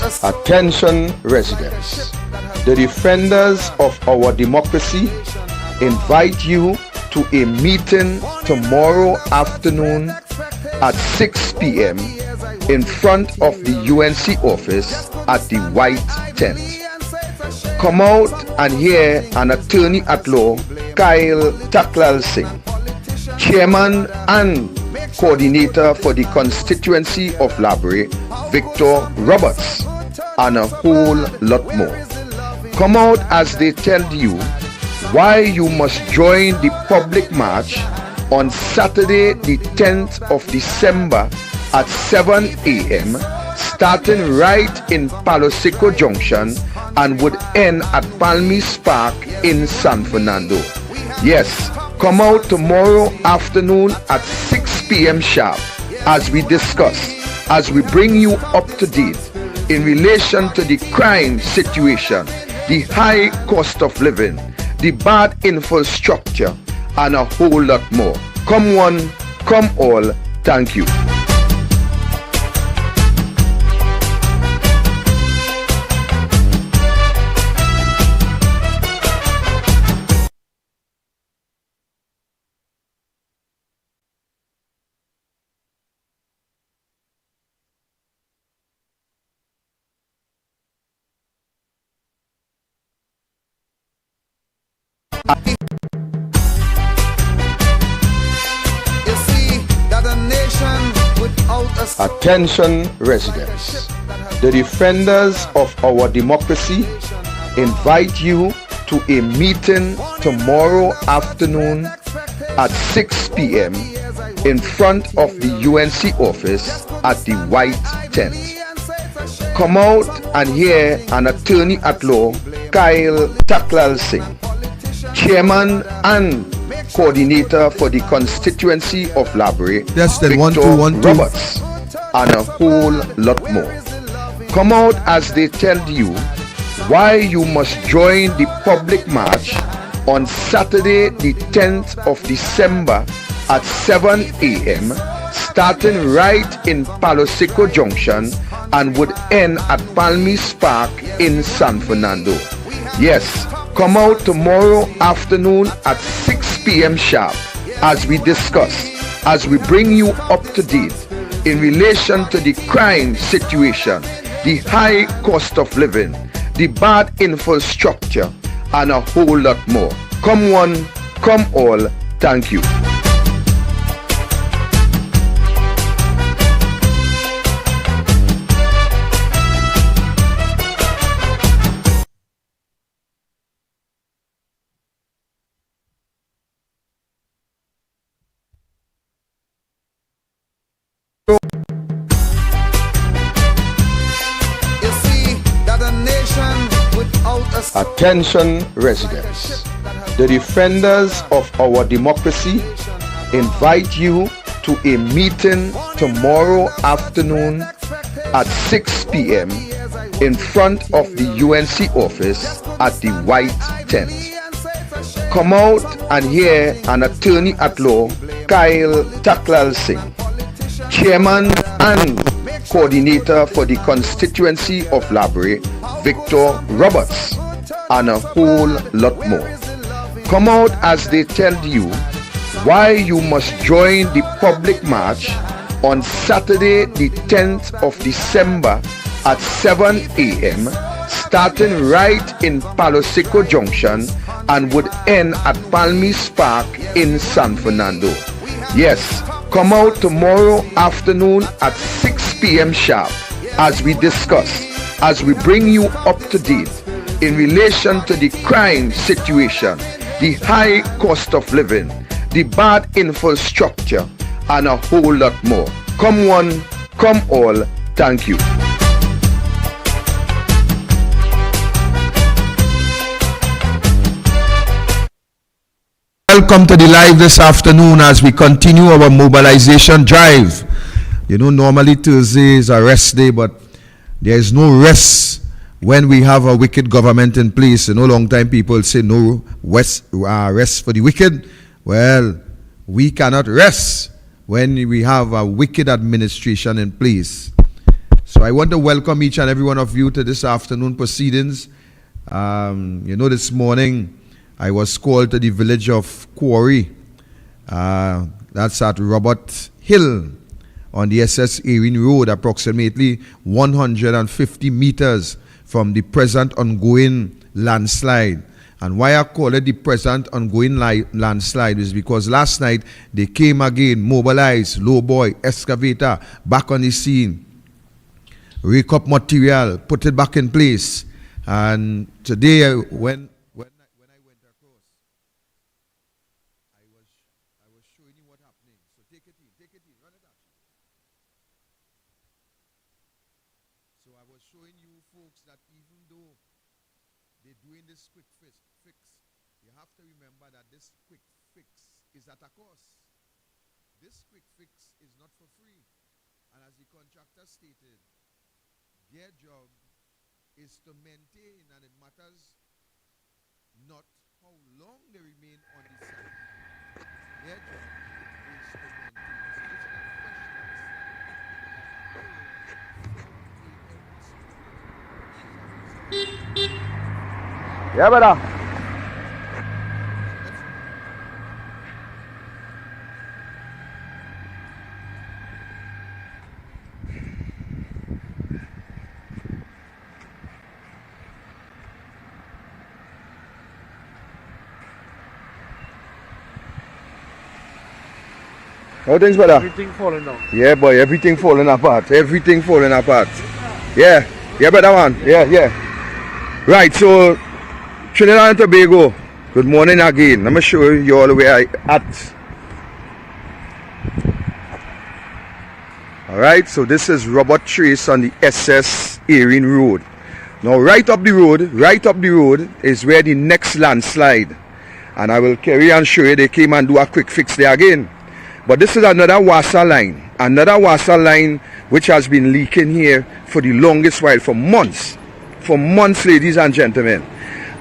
Attention residents, the defenders of our democracy invite you to a meeting tomorrow afternoon at 6 p.m. in front of the UNC office at the White Tent. Come out and hear an attorney at law, Kyle Taklal Singh, chairman and coordinator for the constituency of Labrie, Victor Roberts, and a whole lot more. Come out as they tell you why you must join the public march on Saturday the 10th of December at 7 a.m. starting right in Palo Seco Junction and would end at Palmis Park in San Fernando. Yes, come out tomorrow afternoon at 6 p.m. sharp as we discuss, as we bring you up to date in relation to the crime situation, the high cost of living, the bad infrastructure, and a whole lot more. Come one, come all. Thank you. Attention residents, the defenders of our democracy invite you to a meeting tomorrow afternoon at 6 p.m. in front of the UNC office at the White Tent. Come out and hear an attorney at law, Kyle Taklal Singh, chairman and coordinator for the constituency of Labrie, Victor Roberts, and a whole lot more. Come out as they tell you why you must join the public march on Saturday the 10th of December at 7 a.m. starting right in Palo Seco Junction and would end at Palmis Park in San Fernando. Yes, come out tomorrow afternoon at 6 p.m. sharp as we discuss, as we bring you up to date in relation to the crime situation, the high cost of living, the bad infrastructure, and a whole lot more. Come one, come all. Thank you. Attention residents, the defenders of our democracy invite you to a meeting tomorrow afternoon at 6 p.m. in front of the UNC office at the White Tent. Come out and hear an attorney at law, Kyle Taklal Singh, chairman and coordinator for the constituency of Labrie, Victor Roberts, and a whole lot more. Come out as they tell you why you must join the public march on Saturday the 10th of December at 7 a.m. starting right in Palo Seco Junction and would end at Palmis Park in San Fernando. Yes, come out tomorrow afternoon at 6 p.m. sharp as we discuss, as we bring you up to date in relation to the crime situation, the high cost of living, the bad infrastructure, and a whole lot more. Come one, come all. Thank you. Welcome to the live this afternoon as we continue our mobilization drive. You know, normally Thursday is a rest day, but there is no rest when we have a wicked government in place. You know, long time people say no rest for the wicked. Well, we cannot rest when we have a wicked administration in place. So I want to welcome each and every one of you to this afternoon proceedings. This morning I was called to the village of Quarry. That's at Robert Hill on the SS Erin Road, approximately 150 meters from the present ongoing landslide. And why I call it the present ongoing landslide is because last night they came again, mobilized, low boy, excavator, back on the scene, rake up material, put it back in place. And today, when I went across, I was showing you what's happening. So take it in, run it out. So I was showing you folks that even though they're doing this quick fix, you have to remember that this quick fix is at a cost. This quick fix is not for free. And as the contractor stated, their job is to maintain, and it matters not how long they remain on the site. Their job is to maintain. Yeah, brother. How things, brother? Everything falling down. Yeah, boy, everything falling apart. Everything falling apart. Yeah, brother one. Yeah. Right, so Trinidad and Tobago. Good morning again. Let me show you all where I at. Alright, so this is Robert Trace on the SS Erin Road. Now right up the road is where the next landslide. And I will carry and show you they came and do a quick fix there again. But this is another water line which has been leaking here for the longest while, for months, ladies and gentlemen.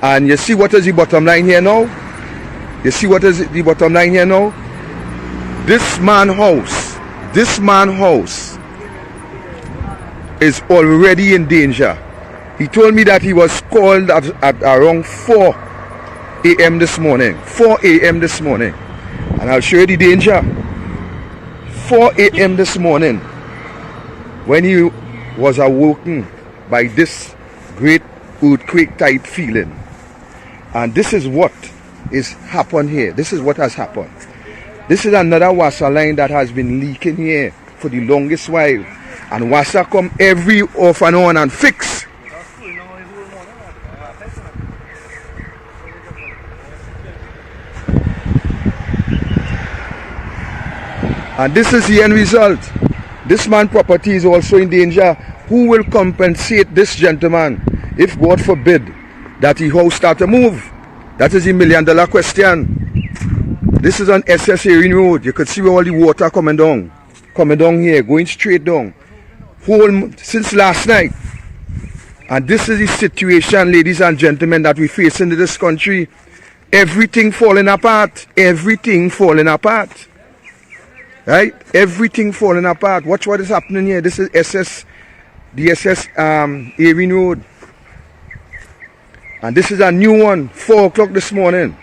And you see what is the bottom line here now? This man house is already in danger. He told me that he was called at around 4 a.m. this morning. And I'll show you the danger. 4 a.m. this morning, when he was awoken by this great earthquake type feeling. And this is what is happened here. This is what has happened. This is another water line that has been leaking here for the longest while. And water come every off and on and fix. And this is the end result. This man's property is also in danger. Who will compensate this gentleman if, God forbid, that his house start to move? That is the $1 million question. This is on SS Erin Road. You could see where all the water coming down here, going straight down. Since last night. And this is the situation, ladies and gentlemen, that we face in this country. Everything falling apart. Right? Everything falling apart. Watch what is happening here. This is the SS Erin Road. And this is a new one, 4 o'clock this morning.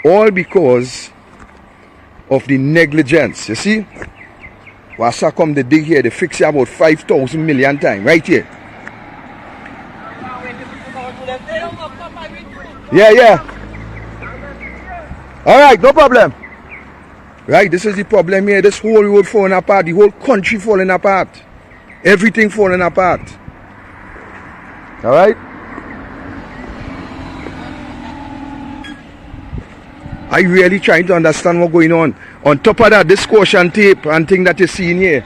All because of the negligence. You see? Wasa come they dig here, they fix it about 5,000 million times. Right here. Yeah. Alright, no problem. Right, this is the problem here. This whole road falling apart. The whole country falling apart. Everything falling apart. Alright? I really trying to understand what's going on. On top of that, this caution tape and thing that you're seeing here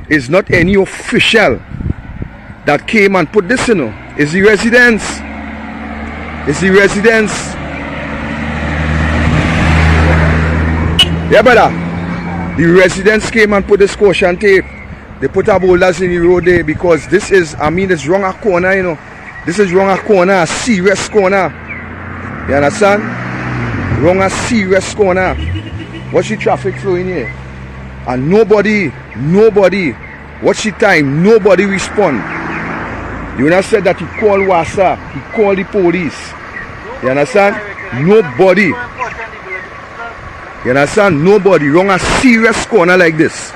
is not any official that came and put this, It's the residents. Yeah, brother. The residents came and put this caution tape. They put up boulders in the road there because this is, it's wrong a corner, This is wrong a corner, a serious corner. You understand? Wrong a serious corner. Watch the traffic flow in here. And nobody, what's the time? Nobody respond. You understand that he called Wasa, he called the police. You understand? Nobody. You understand? Nobody. Wrong a serious corner like this.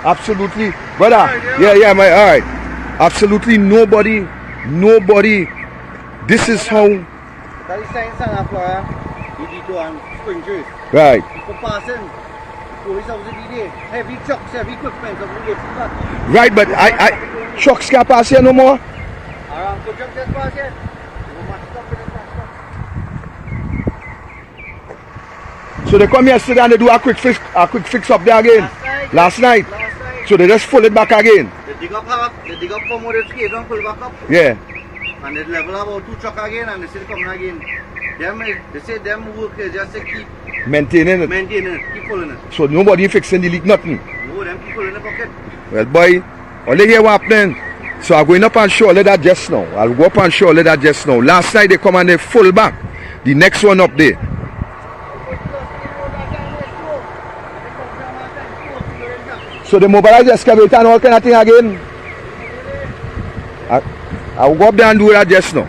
Absolutely. Brother, yeah, alright. Absolutely nobody. This is how. That is saying Santa Flora, spring juice. Right. People passing, police officers there, heavy trucks, heavy equipment, right, but I trucks can't pass here no more. Around the trucks just pass here. So they come yesterday and they do a quick fix up there again. Last night. So they just pull it back again. They dig up from where it's cave and pull back up. Yeah. And they level up about 2 trucks again and they still coming again. They say them workers just to keep maintaining it, keep pulling it. So nobody fixing the leak, nothing. No, them keep pulling the bucket. Well, boy, only hear what happening. So I'm going up and show that just now. I'll go up and show that just now. Last night they come and they full back. The next one up there. So they mobilize the excavator and all kind of thing again. I'll go up there and do that just now.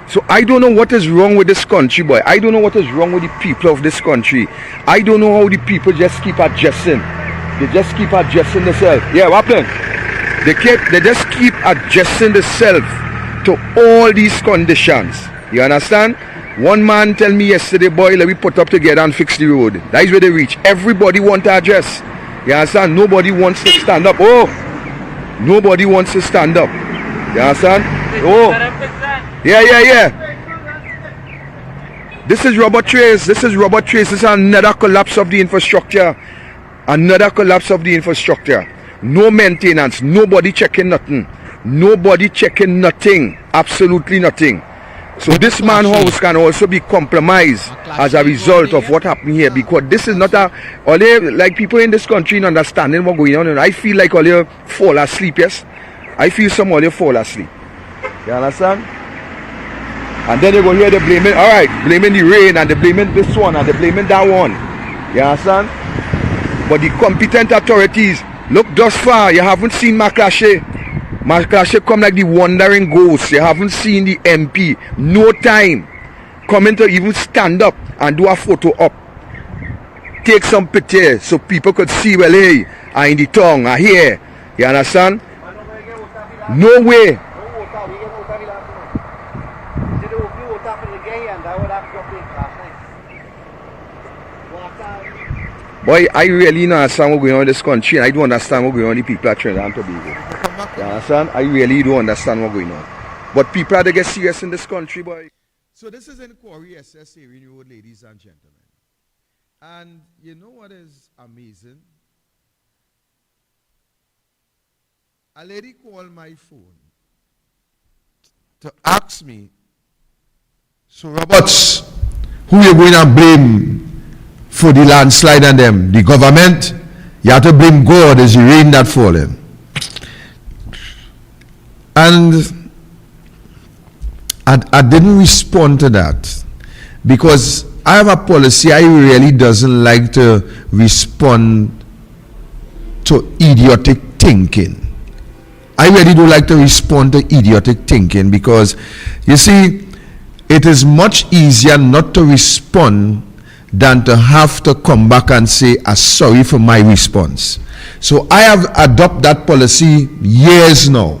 So I don't know what is wrong with this country, boy. I don't know what is wrong with the people of this country. I don't know how the people just keep adjusting. They just keep adjusting themselves. Yeah, what happened? They just keep adjusting themselves to all these conditions. You understand? One man tell me yesterday, boy, let me put up together and fix the road. That is where they reach. Everybody want to adjust. You understand? Nobody wants to stand up. Oh, nobody wants to stand up. You understand? Oh, yeah. This is Robert Trace. This is another collapse of the infrastructure. No maintenance. Nobody checking nothing. Absolutely nothing. So this man's house can also be compromised as a result of what happened here, because this is not like people in this country understanding what's going on. And I feel like all you fall asleep, yes? I feel some all you fall asleep. You understand? And then you go hear the blaming, alright, blaming the rain, and they blaming this one, and they blaming that one. You understand? But the competent authorities, look thus far, you haven't seen Maklashe. Maklashe come like the wandering ghost. You haven't seen the MP. No time coming to even stand up and do a photo up. Take some pictures so people could see, well, hey, I in the tongue, I here. You understand? No way. Boy, I really don't understand what's going on in this country, and I don't understand what's going on with the people at Trinidad and Tobago. You understand? I really don't understand what's going on. But people are to get serious in this country, boy. So this is in Quarry, SS area road, ladies and gentlemen. And you know what is amazing? A lady called my phone to ask me, so Roberts, who you going to blame for the landslide and them? The government? You have to blame God as the rain that fallen. And I didn't respond to that because I have a policy. I really doesn't like to respond to idiotic thinking. I really don't like to respond to idiotic thinking because, you see, it is much easier not to respond than to have to come back and say, I'm sorry for my response. So I have adopted that policy years now.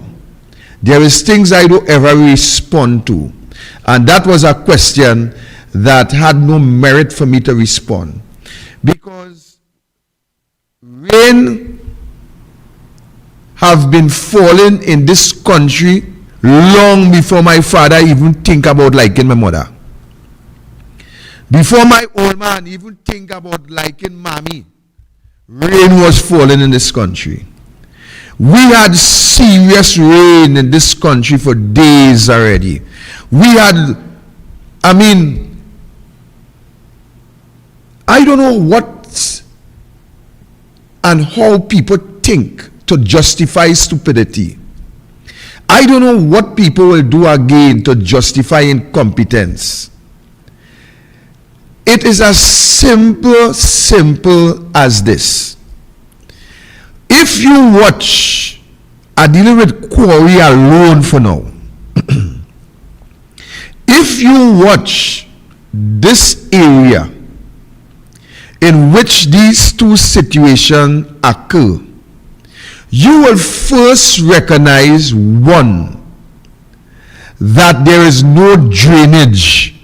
There is things I don't ever respond to. And that was a question that had no merit for me to respond. Because rain have been falling in this country long before my father even think about liking my mother. Before my old man even think about liking mommy, rain was falling in this country. We had serious rain in this country for days already. We had, I don't know what and how people think to justify stupidity. I don't know what people will do again to justify incompetence. It is as simple as this. If you watch, I'm dealing with Quarry alone for now. If you watch this area in which these two situations occur, you will first recognize, one, that there is no drainage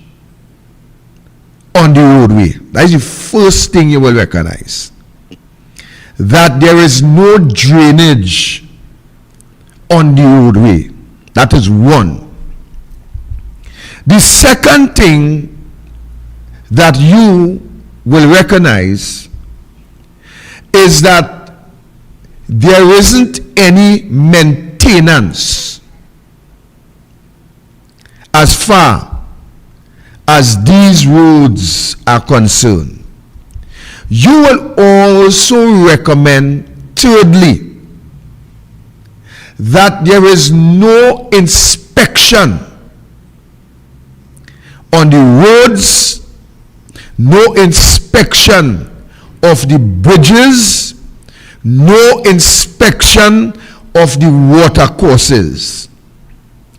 on the roadway. That is the first thing you will recognize. That there is no drainage on the roadway. That is one. The second thing that you will recognize is that there isn't any maintenance as far as these roads are concerned. You will also recommend, thirdly, that there is no inspection on the roads, no inspection of the bridges, no inspection of the water courses.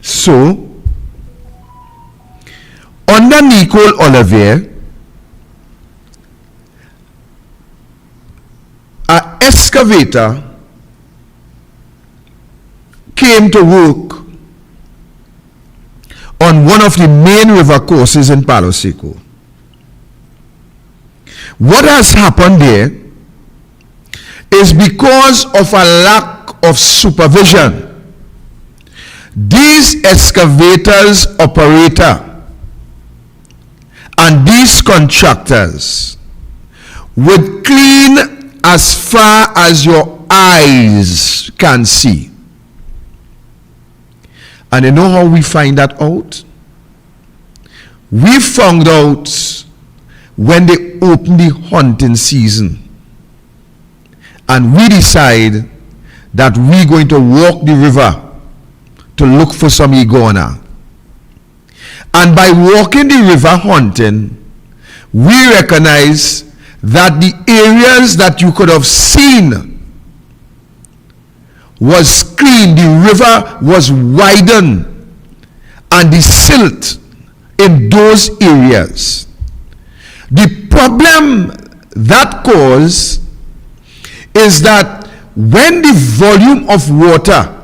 So, under Nicole Olivier, an excavator came to work on one of the main river courses in Palo Seco. What has happened there is because of a lack of supervision. These excavators operator and these contractors would clean as far as your eyes can see. And you know how we find that out? We found out when they open the hunting season. And we decide that we're going to walk the river to look for some iguana. And by walking the river hunting, we recognize that the areas that you could have seen was clean, the river was widened, and the silt in those areas. The problem that caused is that when the volume of water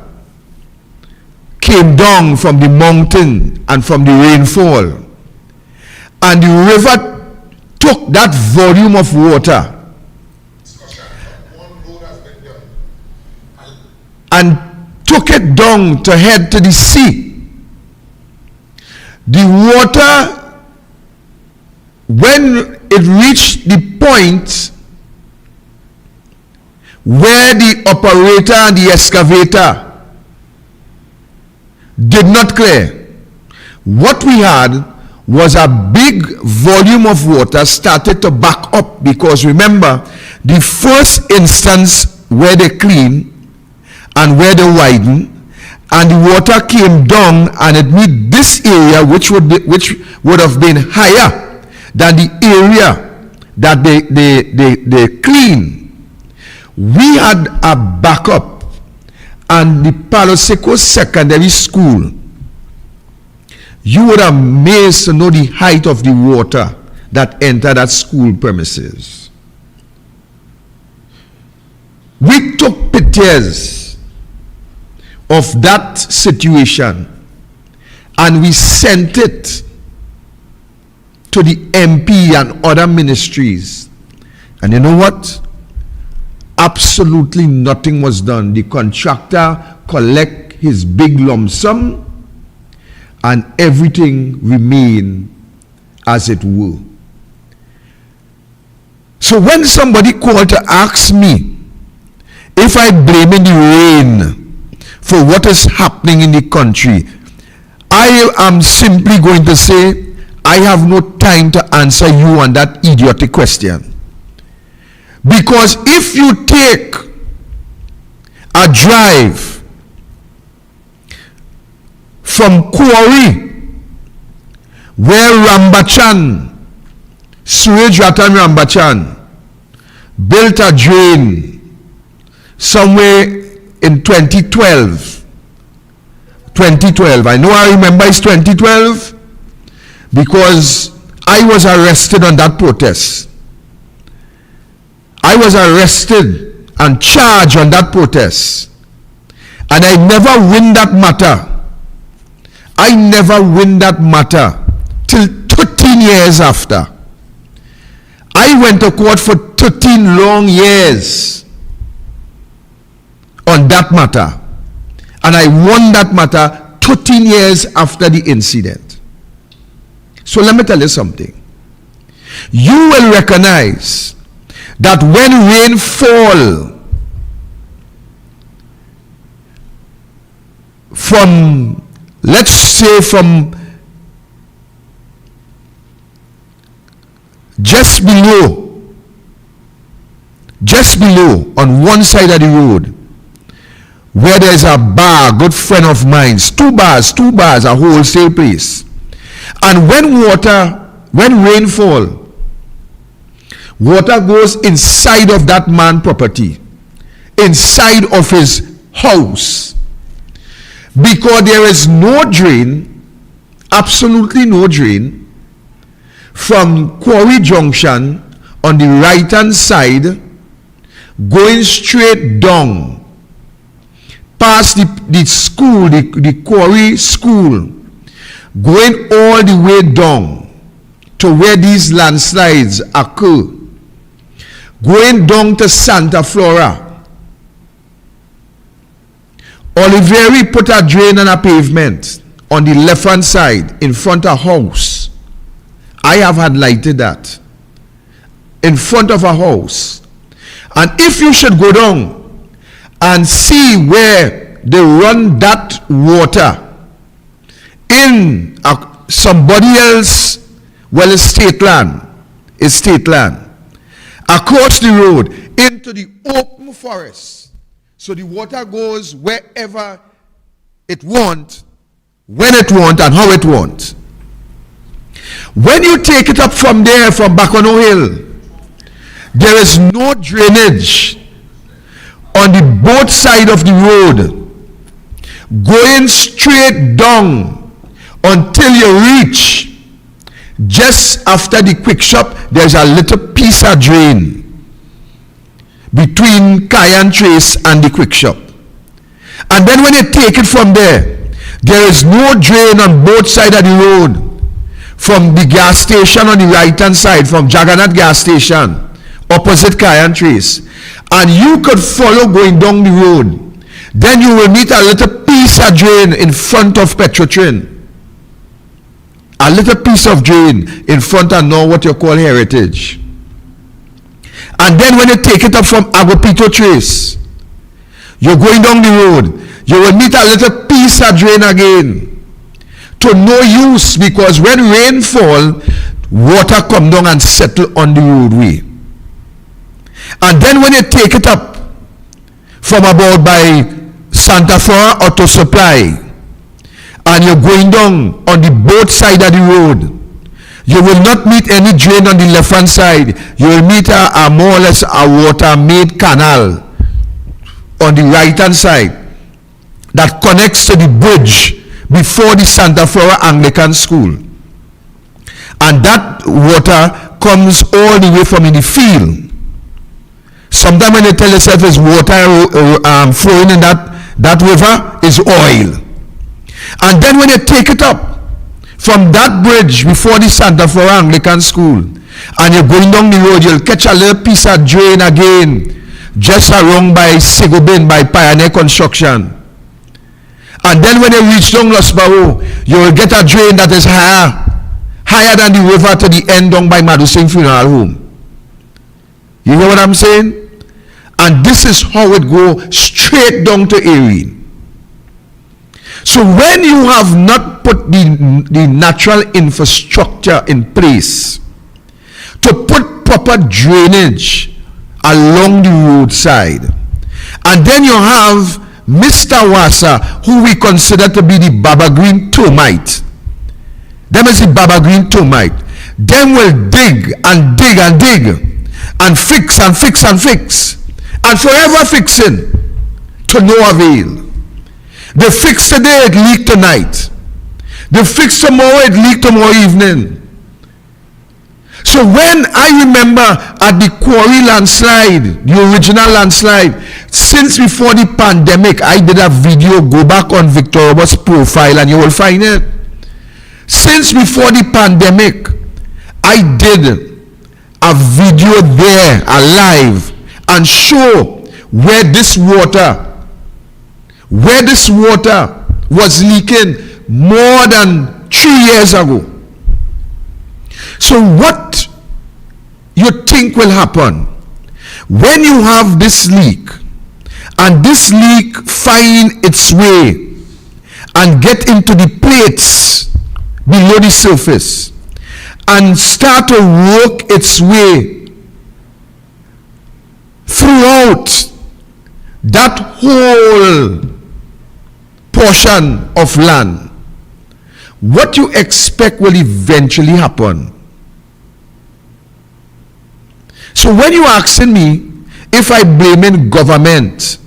came down from the mountain and from the rainfall, and the river took that volume of water and took it down to head to the sea. The water, when it reached the point where the operator and the excavator did not clear, what we had was a big volume of water started to back up, because remember, the first instance where they clean and where they widen, and the water came down and it met this area which would have been higher than the area that they clean. We had a backup, and the Palo Seco Secondary School, you would have amazed to know the height of the water that entered that school premises. We took pictures of that situation and we sent it to the MP and other ministries. And you know what? Absolutely nothing was done. The contractor collect his big lump sum and everything remained as it were. So when somebody called to ask me if I blame the rain for what is happening in the country, I am simply going to say I have no time to answer you on that idiotic question. Because if you take a drive from Quarry, where Rambachan Suraj Ratan Rambachan built a drain somewhere in 2012. 2012. I remember it's 2012 because I was arrested on that protest. I was arrested and charged on that protest. And I never win that matter. I never win that matter till 13 years after. I went to court for 13 long years on that matter. And I won that matter 13 years after the incident. So let me tell you something. You will recognize that when rain fall from, let's say from just below on one side of the road, where there's a bar, good friend of mine's, two bars, a wholesale place. And when rain fall, water goes inside of that man's property, inside of his house. Because there is no drain, absolutely no drain, from Quarry Junction on the right hand side, going straight down, past the school, the Quarry school, going all the way down to where these landslides occur, going down to Santa Flora. Oliveri put a drain and a pavement on the left hand side in front of a house. I have highlighted that. In front of a house. And if you should go down and see where they run that water in somebody else, well, it's state land. It's state land. Across the road into the open forest. So the water goes wherever it wants, when it wants, and how it wants. When you take it up from there, from Bacono Hill, there is no drainage on the both side of the road, going straight down until you reach just after the quick shop. There's a little piece of drain between Cayenne Trace and the quick shop. And then when you take it from there, there is no drain on both sides of the road. From the gas station on the right hand side, from Jagannath gas station, opposite Cayenne Trace. And you could follow going down the road. Then you will meet a little piece of drain in front of Petrotrin. A little piece of drain in front of now what you call Heritage. And then when you take it up from Agopito Trace, you're going down the road, you will meet a little piece of drain again. To no use, because when rain fall, water come down and settle on the roadway. And then when you take it up from about by Santa Flora Auto Supply, and you're going down on the both side of the road, you will not meet any drain on the left hand side. You will meet a more or less a water made canal on the right hand side that connects to the bridge before the Santa Flora Anglican School. And that water comes all the way from in the field. Sometimes when you tell yourself it's water flowing in that river, is oil. And then when you take it up from that bridge before the Santa Flora Anglican School, and you're going down the road, you'll catch a little piece of drain again, just around by Sigobin, by Pioneer Construction. And then when you reach down Los Barreaux, you will get a drain that is higher than the river to the end down by Madusing Funeral Home. You hear what I'm saying? And this is how it goes straight down to Erie. So when you have not put the natural infrastructure in place to put proper drainage along the roadside, and then you have Mr. Wassa, who we consider to be the Baba Green termite. Them is the Baba Green termite. them will dig and dig and dig and fix and fix and fix and forever fixing to no avail. They fix today, it leak tonight. They fix tomorrow, it leak tomorrow evening. So when I remember at the Quarry landslide, the original landslide, since before the pandemic, I did a video, go back on Victor Roberts' profile and you will find it. Since before the pandemic, I did a video there, alive, and show where this water was leaking more than 3 years ago. So what you think will happen when you have this leak and this leak find its way and get into the plates below the surface and start to work its way throughout that whole portion of land? What you expect will eventually happen? So when you asking me if I blaming government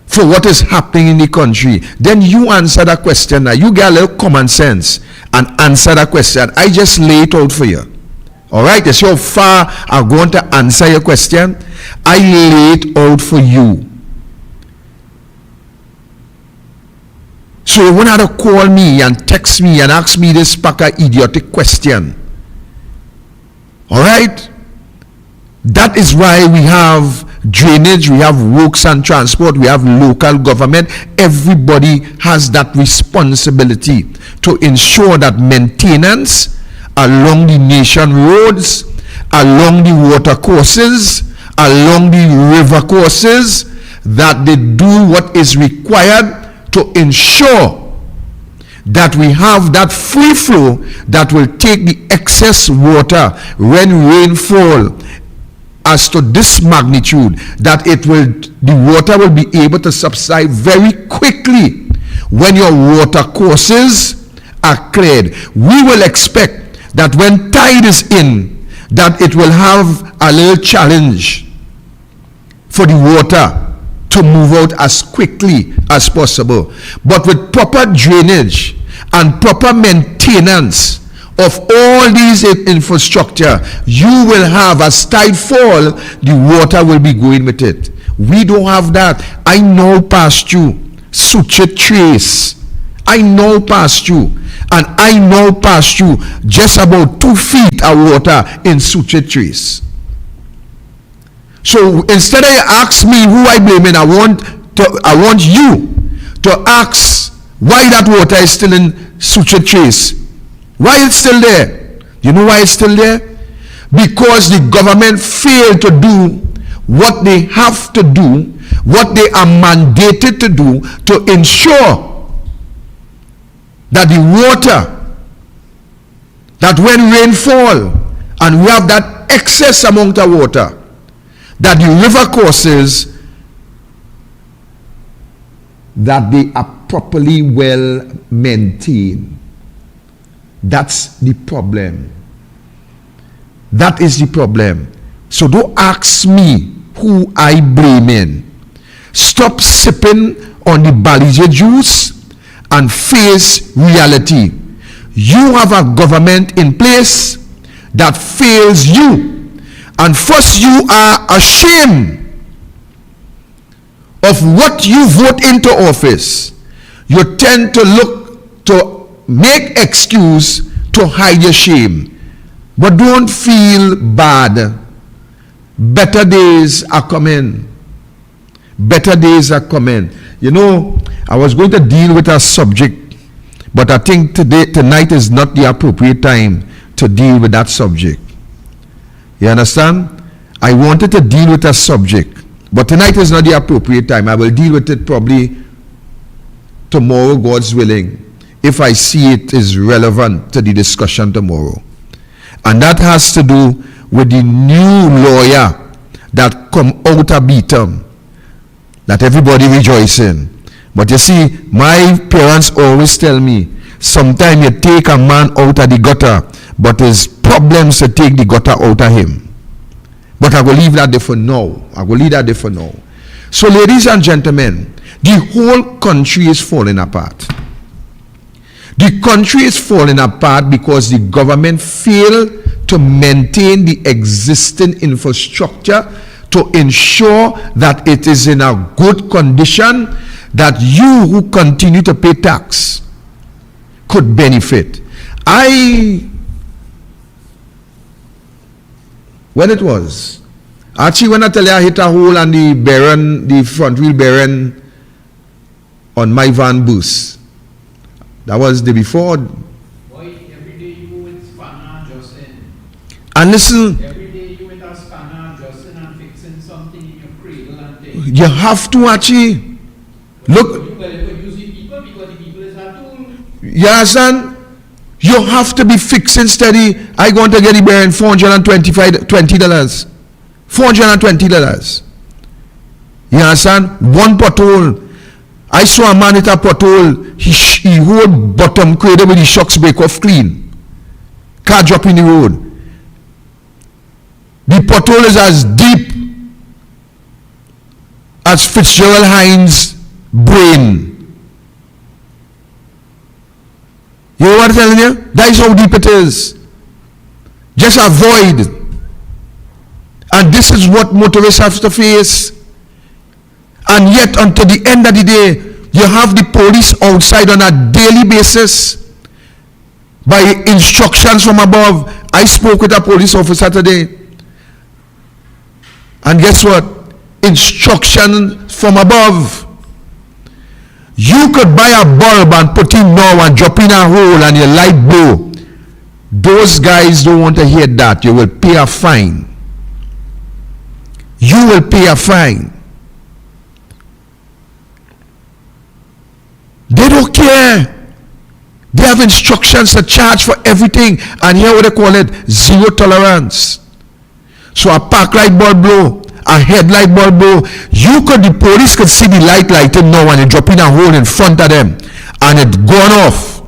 for what is happening in the country, then you answer that question. Now you get a little common sense and answer that question. I just lay it out for you. All right, that's how far I'm going to answer your question. I lay it out for you. So you won't have to call me and text me and ask me this pack of idiotic question. All right? That is why we have drainage, we have works and transport, we have local government. Everybody has that responsibility to ensure that maintenance along the nation roads, along the water courses, along the river courses, that they do what is required to ensure that we have that free flow that will take the excess water when rainfall as to this magnitude, that the water will be able to subside very quickly when your water courses are cleared. We will expect that when tide is in, that it will have a little challenge for the water to move out as quickly as possible. But with proper drainage and proper maintenance of all these infrastructure, you will have, as tide fall, the water will be going with it. We don't have that. I know past you, Suture Trace. I know past you, and I know past you just about 2 feet of water in Suture Trace. So instead of you ask me who I blaming, I want you to ask why that water is still in Suture Trace. Why it's still there? You know why it's still there? Because the government failed to do what they have to do, what they are mandated to do, to ensure that the water, that when rain fall and we have that excess amount of water, that the river courses, that they are properly well maintained. That's the problem. That is the problem. So don't ask me who I blaming. Stop sipping on the Balize juice and face reality. You have a government in place that fails you. And first, you are ashamed of what you vote into office. You tend to look to make excuse to hide your shame. But don't feel bad. Better days are coming. Better days are coming. You know, I was going to deal with a subject, but I think tonight is not the appropriate time to deal with that subject. You understand? I wanted to deal with a subject, but tonight is not the appropriate time. I will deal with it probably tomorrow, God's willing, if I see it is relevant to the discussion tomorrow. And that has to do with the new lawyer that come out of Beaton, that everybody rejoicing. But you see, my parents always tell me, sometimes you take a man out of the gutter, but his problems to take the gutter out of him. But I will leave that there for now. So, ladies and gentlemen, the whole country is falling apart. The country is falling apart because the government failed to maintain the existing infrastructure to ensure that it is in a good condition, that you who continue to pay tax could benefit. When it was, actually, when I tell you I hit a hole on the front wheel bearing on my van bus, that was the before. Boy, every day you go with spanner adjusting. And listen, Every day you with a spanner adjusting and fixing something in your cradle and thing. you have to actually look. You better use the people because the people is a tool. You understand? You have to be fixing steady. I going to get the bearing $420. $420. You understand? One pothole. I saw a man at a pothole. He hold bottom cradle with the shocks break off clean. Car drop in the road. The pothole is as deep as Fitzgerald Hines' brain. You know what I'm telling you? That is how deep it is. Just avoid. And this is what motorists have to face. And yet, until the end of the day, you have the police outside on a daily basis by instructions from above. I spoke with a police officer today. And guess what? Instruction from above. You could buy a bulb and put in now and drop in a hole and your light blow. Those guys don't want to hear that. You will pay a fine. You will pay a fine. They don't care. They have instructions to charge for everything. And here what they call it, zero tolerance. So a park light bulb blow, a headlight bulb blow. The police could see the lighting now and they drop in a hole in front of them. And it gone off.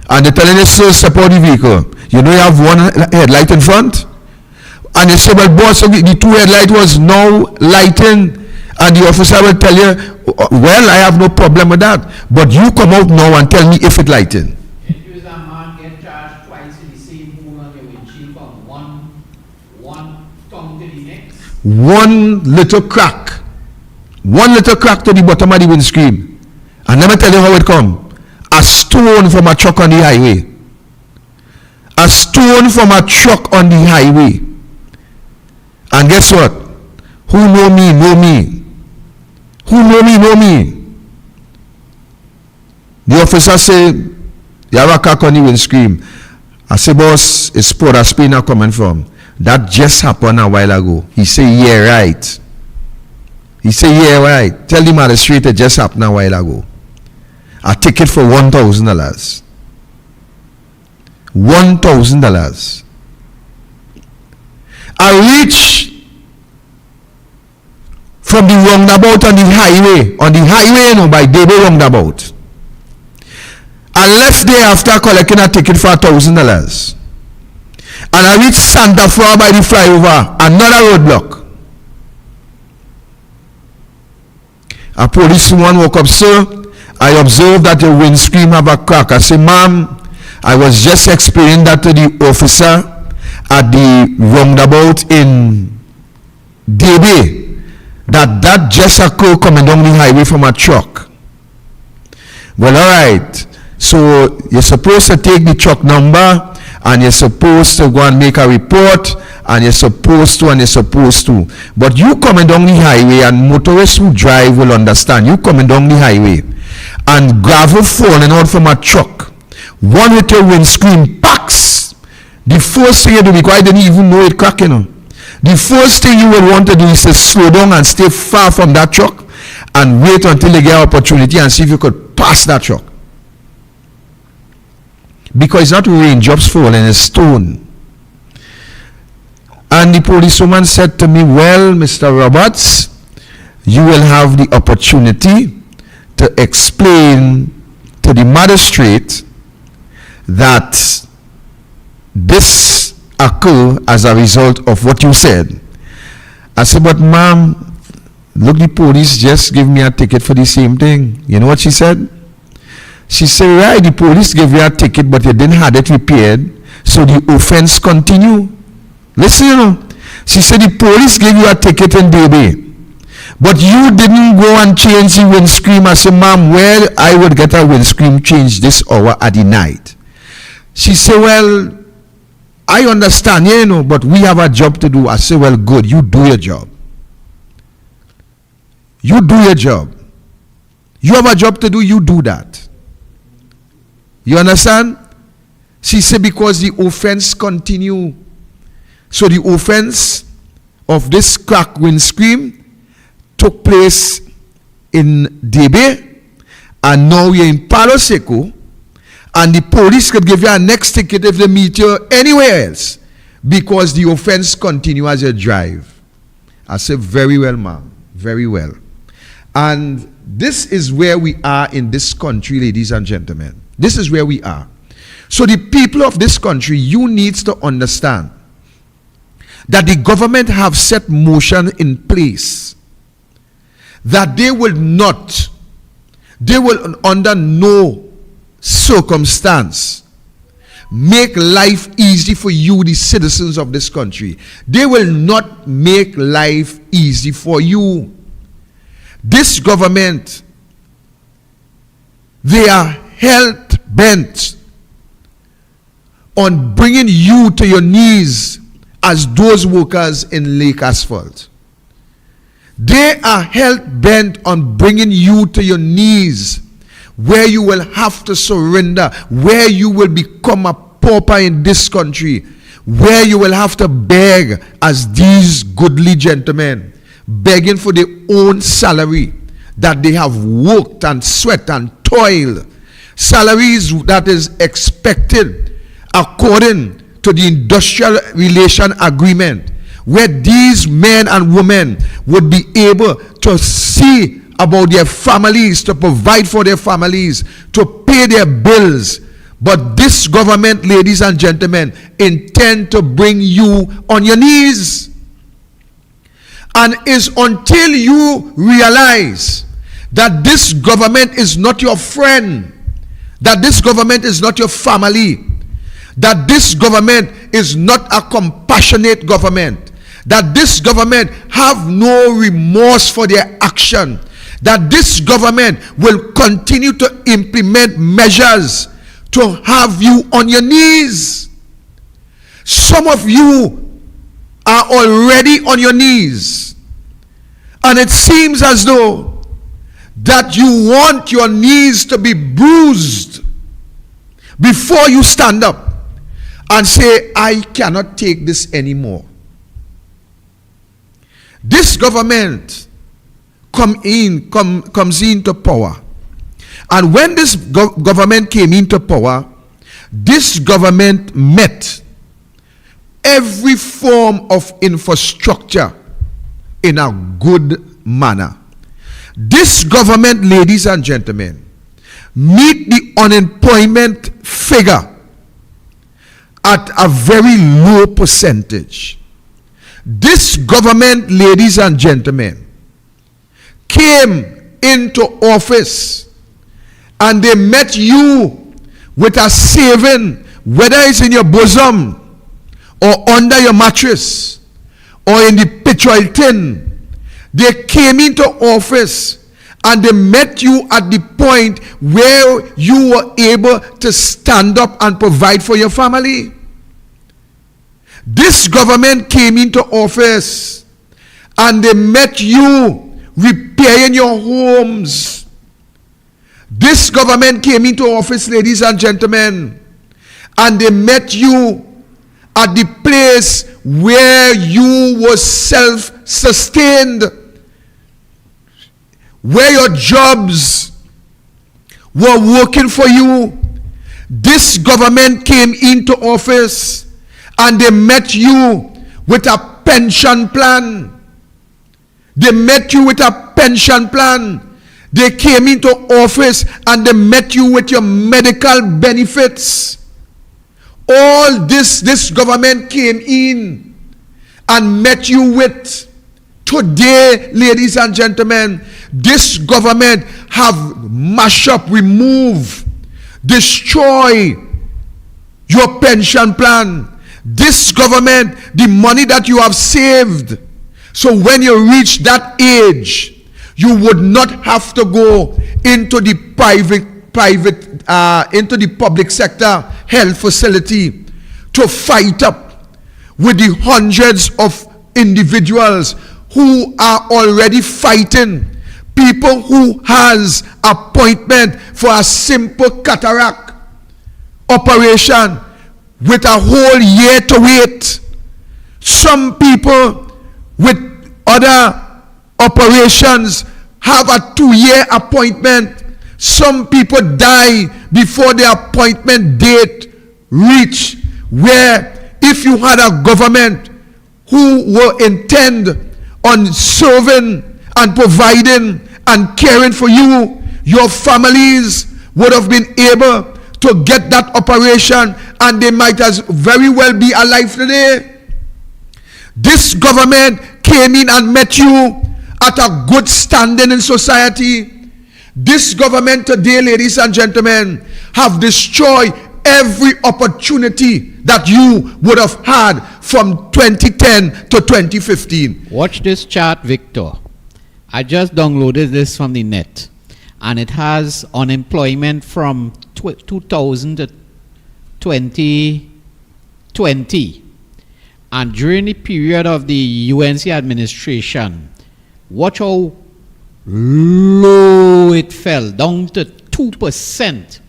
And they're telling you, sir, step out the vehicle. You know you have one headlight in front? And they say, well, boss, the two headlight was now lighting. And the officer will tell you, well, I have no problem with that. But you come out now and tell me if it's lighting. If you as a man get charged twice in the same hole on your windshield from one tongue to the next. One little crack to the bottom of the windscreen. And let me tell you how it come. A stone from a truck on the highway. A stone from a truck on the highway. And guess what? Who know me, know me. Who know me, know me. The officer say, you have a crack on the windscreen. I say, boss, it's Porter Spinner coming from. That just happened a while ago. He say, yeah, right. He say, yeah, right. Tell the magistrate it just happened a while ago. A ticket for $1,000. $1,000. I reach from the roundabout on the highway, by Debo roundabout. I left there after collecting a ticket for $1,000. And I reached Santa Fe by the flyover, another roadblock. A policeman woke up, sir. I observed that your windscreen have a crack. I said, ma'am, I was just explaining that to the officer at the roundabout in DB. That just occurred coming down the highway from a truck. Well, all right. So you're supposed to take the truck number and you're supposed to go and make a report and you're supposed to. But you coming down the highway, and motorists who drive will understand. You coming down the highway and gravel falling out from a truck. One hit your windscreen, packs. The first thing you do, because I didn't even know it cracking. The first thing you will want to do is to slow down and stay far from that truck and wait until you get an opportunity and see if you could pass that truck. Because it's not raindrops falling, it's stone. And the policewoman said to me, well, Mr. Roberts, you will have the opportunity to explain to the magistrate that this occur as a result of what you said. I said, but ma'am, look, the police just give me a ticket for the same thing. You know what she said? She said, right, the police gave you a ticket, but you didn't have it repaired, so the offense continue. Listen, you know. She said, the police gave you a ticket in Baby, but you didn't go and change the windscreen. I said, ma'am, where I would get a windscreen changed this hour at the night? She said, well, I understand, you know, but we have a job to do. I said, well, good, you do your job. You do your job. You have a job to do, you do that. You understand? She said, because the offense continue. So the offense of this cracked windscreen took place in Debe, and now you're in Palo Seco, and the police could give you a next ticket if they meet you anywhere else, because the offense continue as you drive. I said, very well, ma'am, very well. And this is where we are in this country, ladies and gentlemen. This is where we are. So the people of this country, you need to understand that the government have set motion in place that they will under no circumstance make life easy for you, the citizens of this country. They will not make life easy for you. This government, they are hell-bent on bringing you to your knees as those workers in Lake Asphalt. They are hell-bent on bringing you to your knees, where you will have to surrender, where you will become a pauper in this country, where you will have to beg as these goodly gentlemen, begging for their own salary that they have worked and sweat and toiled, salaries that is expected according to the industrial relation agreement, where these men and women would be able to see about their families, to provide for their families, to pay their bills. But this government, ladies and gentlemen, intend to bring you on your knees. And it's until you realize that this government is not your friend, that this government is not your family, that this government is not a compassionate government, that this government have no remorse for their action, that this government will continue to implement measures to have you on your knees. Some of you are already on your knees, and it seems as though that you want your knees to be bruised before you stand up and say, I cannot take this anymore. This government comes into power, and when this government came into power, this government met every form of infrastructure in a good manner. This government, ladies and gentlemen, meet the unemployment figure at a very low percentage. This government, ladies and gentlemen, came into office and they met you with a saving, whether it's in your bosom or under your mattress or in the petrol tin. They came into office and they met you at the point where you were able to stand up and provide for your family. This government came into office and they met you repairing your homes. This government came into office, ladies and gentlemen, and they met you at the place where you were self-sustained, where your jobs were working for you. This government came into office and they met you with a pension plan. They met you with a pension plan. They came into office and they met you with your medical benefits. All this government came in and met you with. Today, ladies and gentlemen, this government have mash up, remove, destroy your pension plan. This government, the money that you have saved, so when you reach that age, you would not have to go into the into the public sector health facility to fight up with the hundreds of individuals who are already fighting, people who has appointment for a simple cataract operation with a whole year to wait. Some people with other operations have a 2-year appointment. Some people die before the appointment date reach, where if you had a government who were intent on serving and providing and caring for you, your families would have been able to get that operation and they might as very well be alive today. This government came in and met you at a good standing in society. This government today, ladies and gentlemen, have destroyed every opportunity that you would have had from 2010 to 2015. Watch this chart, Victor. I just downloaded this from the net, and it has unemployment from 2000 to 2020. And during the period of the UNC administration, watch how low it fell, down to 2%.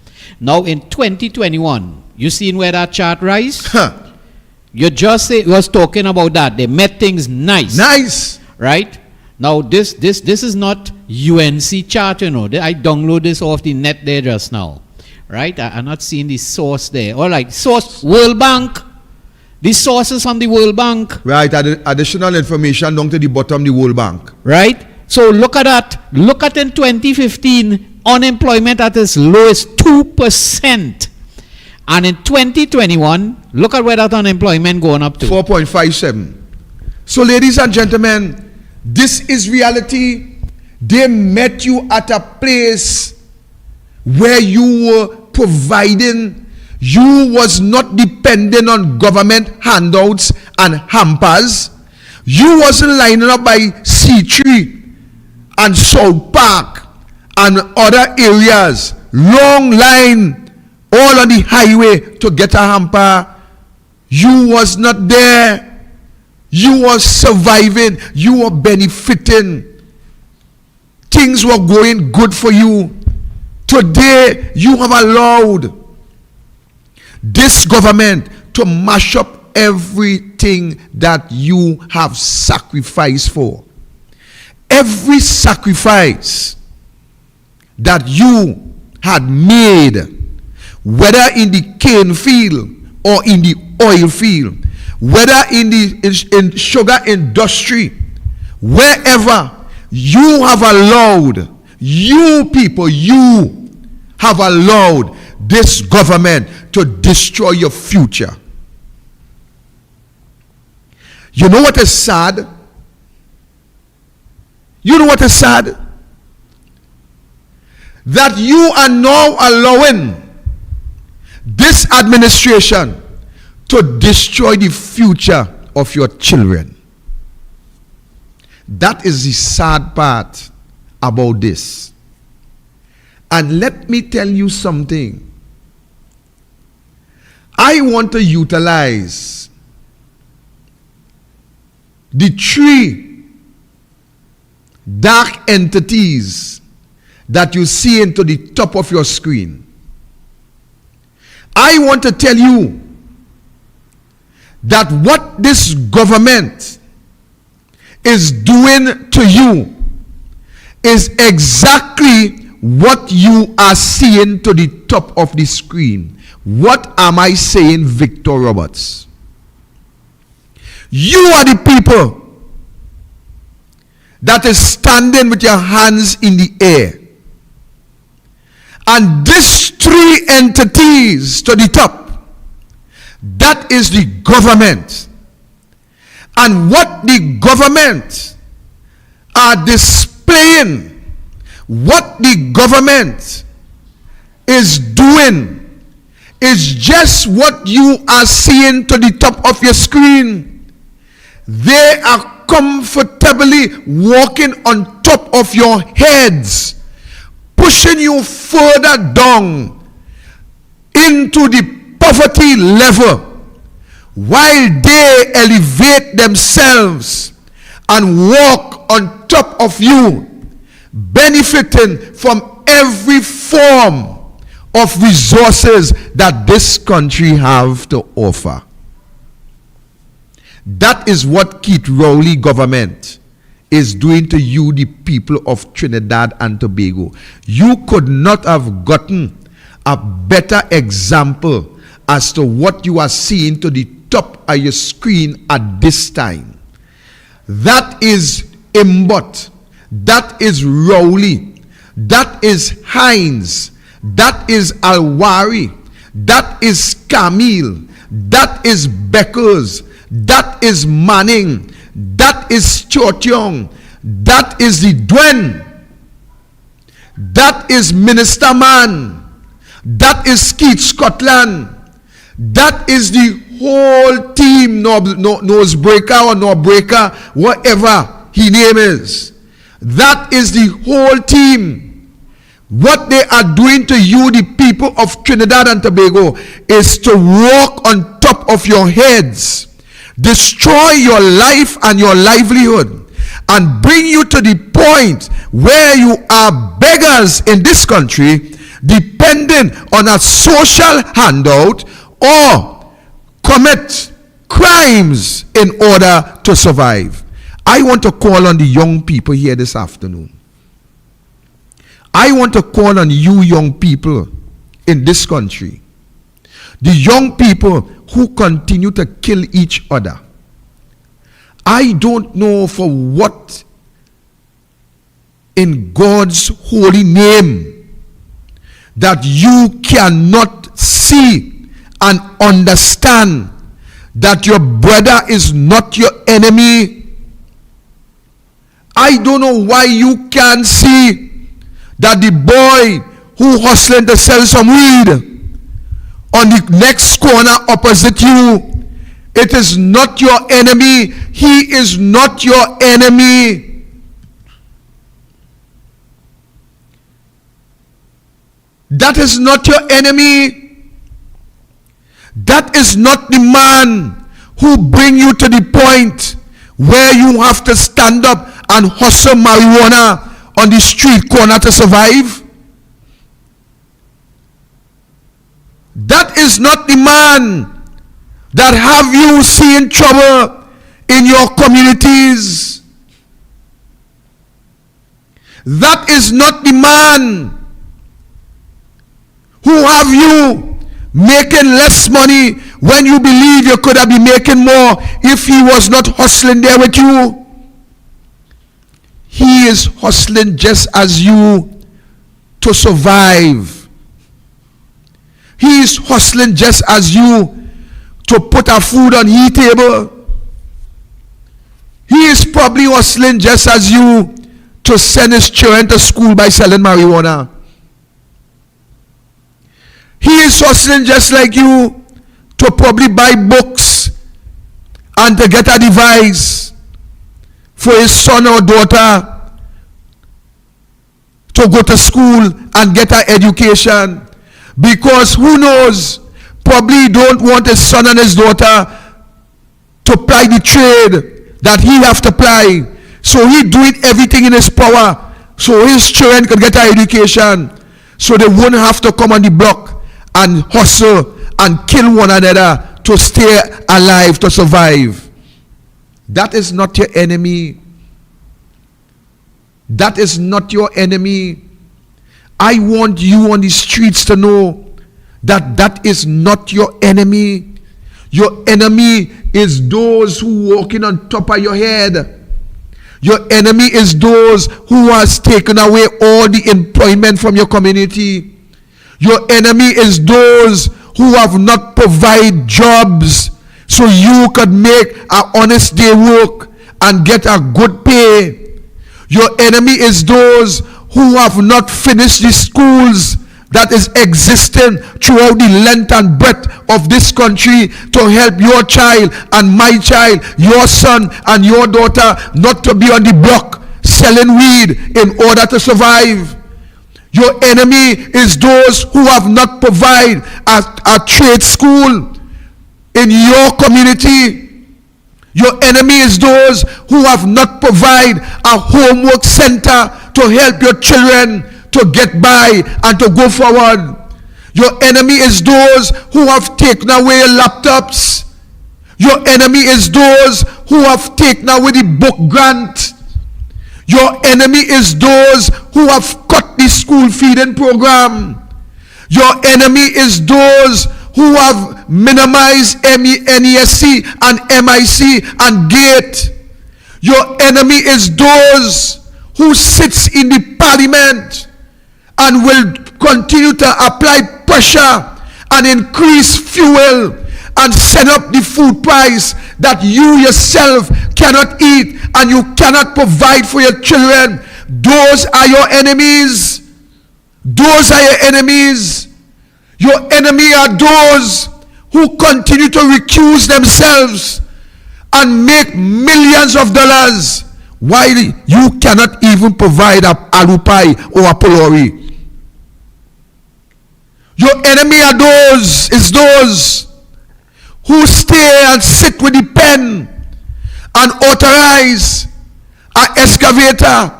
Now in 2021, you seen where that chart rise? You just was talking about that. They made things nice. Nice. Right? Now this is not UNC chart, you know. I download this off the net there just now. Right? I'm not seeing the source there. All right. Source, World Bank. The sources from the World Bank. Right. Additional information down to the bottom, the World Bank. Right? So look at that. Look at in 2015, unemployment at its lowest, 2%. And in 2021, look at where that unemployment going up to. 4.57. So ladies and gentlemen, this is reality. They met you at a place where you were providing. You was not dependent on government handouts and hampers. You wasn't lining up by C3 and South Park and other areas, long line, all on the highway to get a hamper. You was not there. You were surviving. You were benefiting. Things were going good for you. Today, you have allowed this government to mash up everything that you have sacrificed for. Every sacrifice that you had made, whether in the cane field or in the oil field, whether in the sugar industry, wherever, you have allowed, you people, you have allowed this government to destroy your future. You know what is sad? You know what is sad? That you are now allowing this administration to destroy the future of your children. That is the sad part about this. And let me tell you something. I want to utilize the 3 dark entities that you see into the top of your screen. I want to tell you that what this government is doing to you is exactly what you are seeing to the top of the screen. What am I saying, Victor Roberts? You are the people that is standing with your hands in the air. And these 3 entities to the top, That is the government. And what the government are displaying, what the government is doing, is just what you are seeing to the top of your screen. They are comfortably walking on top of your heads, pushing you further down into the poverty level, while they elevate themselves and walk on top of you, benefiting from every form of resources that this country have to offer. That is what Keith Rowley government is doing to you, the people of Trinidad and Tobago. You could not have gotten a better example as to what you are seeing to the top of your screen at this time. That is Imbot. That is Rowley. That is Hines. That is Alwari. That is Camille. That is Beckers. That is Manning. That is Stuart Young. That is the Dwen. That is Minister Man. That is Keith Scotland. That is the whole team, Nosebreaker or Norbreaker, whatever his name is. That is the whole team. What they are doing to you, the people of Trinidad and Tobago, is to walk on top of your heads, destroy your life and your livelihood, and bring you to the point where you are beggars in this country, depending on a social handout or commit crimes in order to survive. I want to call on the young people here this afternoon. I want to call on you young people in this country. The young people who continue to kill each other. I don't know for what in God's holy name that you cannot see and understand that your brother is not your enemy. I don't know why you can't see that the boy who hustling to sell some weed on the next corner opposite you, it is not your enemy. He is not your enemy. That is not your enemy. That is not the man who bring you to the point where you have to stand up and hustle marijuana on the street corner to survive. That is not the man that have you seeing trouble in your communities. That is not the man who have you making less money when you believe you could have been making more if he was not hustling there with you. He is hustling just as you to survive. He is hustling just as you to put a food on his table. He is probably hustling just as you to send his children to school by selling marijuana. He is hustling just like you to probably buy books and to get a device for his son or daughter to go to school and get an education. Because who knows, probably don't want his son and his daughter to ply the trade that he have to ply. So he doing everything in his power so his children could get an education, so they won't have to come on the block and hustle and kill one another to stay alive, to survive. That is not your enemy. That is not your enemy. I want you on the streets to know that that is not your enemy. Your enemy is those who walking on top of your head. Your enemy is those who has taken away all the employment from your community. Your enemy is those who have not provided jobs so you could make an honest day work and get a good pay. Your enemy is those who have not finished the schools that is existing throughout the length and breadth of this country to help your child and my child, your son and your daughter, not to be on the block selling weed in order to survive. Your enemy is those who have not provided a trade school in your community. Your enemy is those who have not provided a homework center to help your children to get by and to go forward. Your enemy is those who have taken away laptops. Your enemy is those who have taken away the book grant. Your enemy is those who have cut the school feeding program. Your enemy is those who have minimized NESC and MIC and GATE. Your enemy is those who sits in the parliament and will continue to apply pressure and increase fuel and set up the food price that you yourself cannot eat and you cannot provide for your children. Those are your enemies. Those are your enemies. Your enemy are those who continue to recuse themselves and make millions of dollars while you cannot even provide a alupai or a polori. Your enemy are those who stay and sit with the pen and authorize an excavator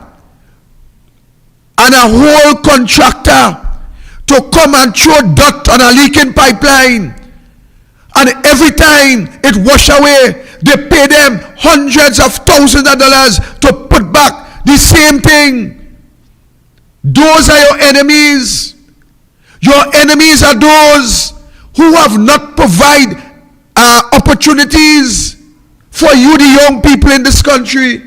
and a whole contractor to come and throw dirt on a leaking pipeline, and every time it wash away, they pay them hundreds of thousands of dollars to put back the same thing. Those are your enemies. Your enemies are those who have not provided opportunities for you, the young people in this country.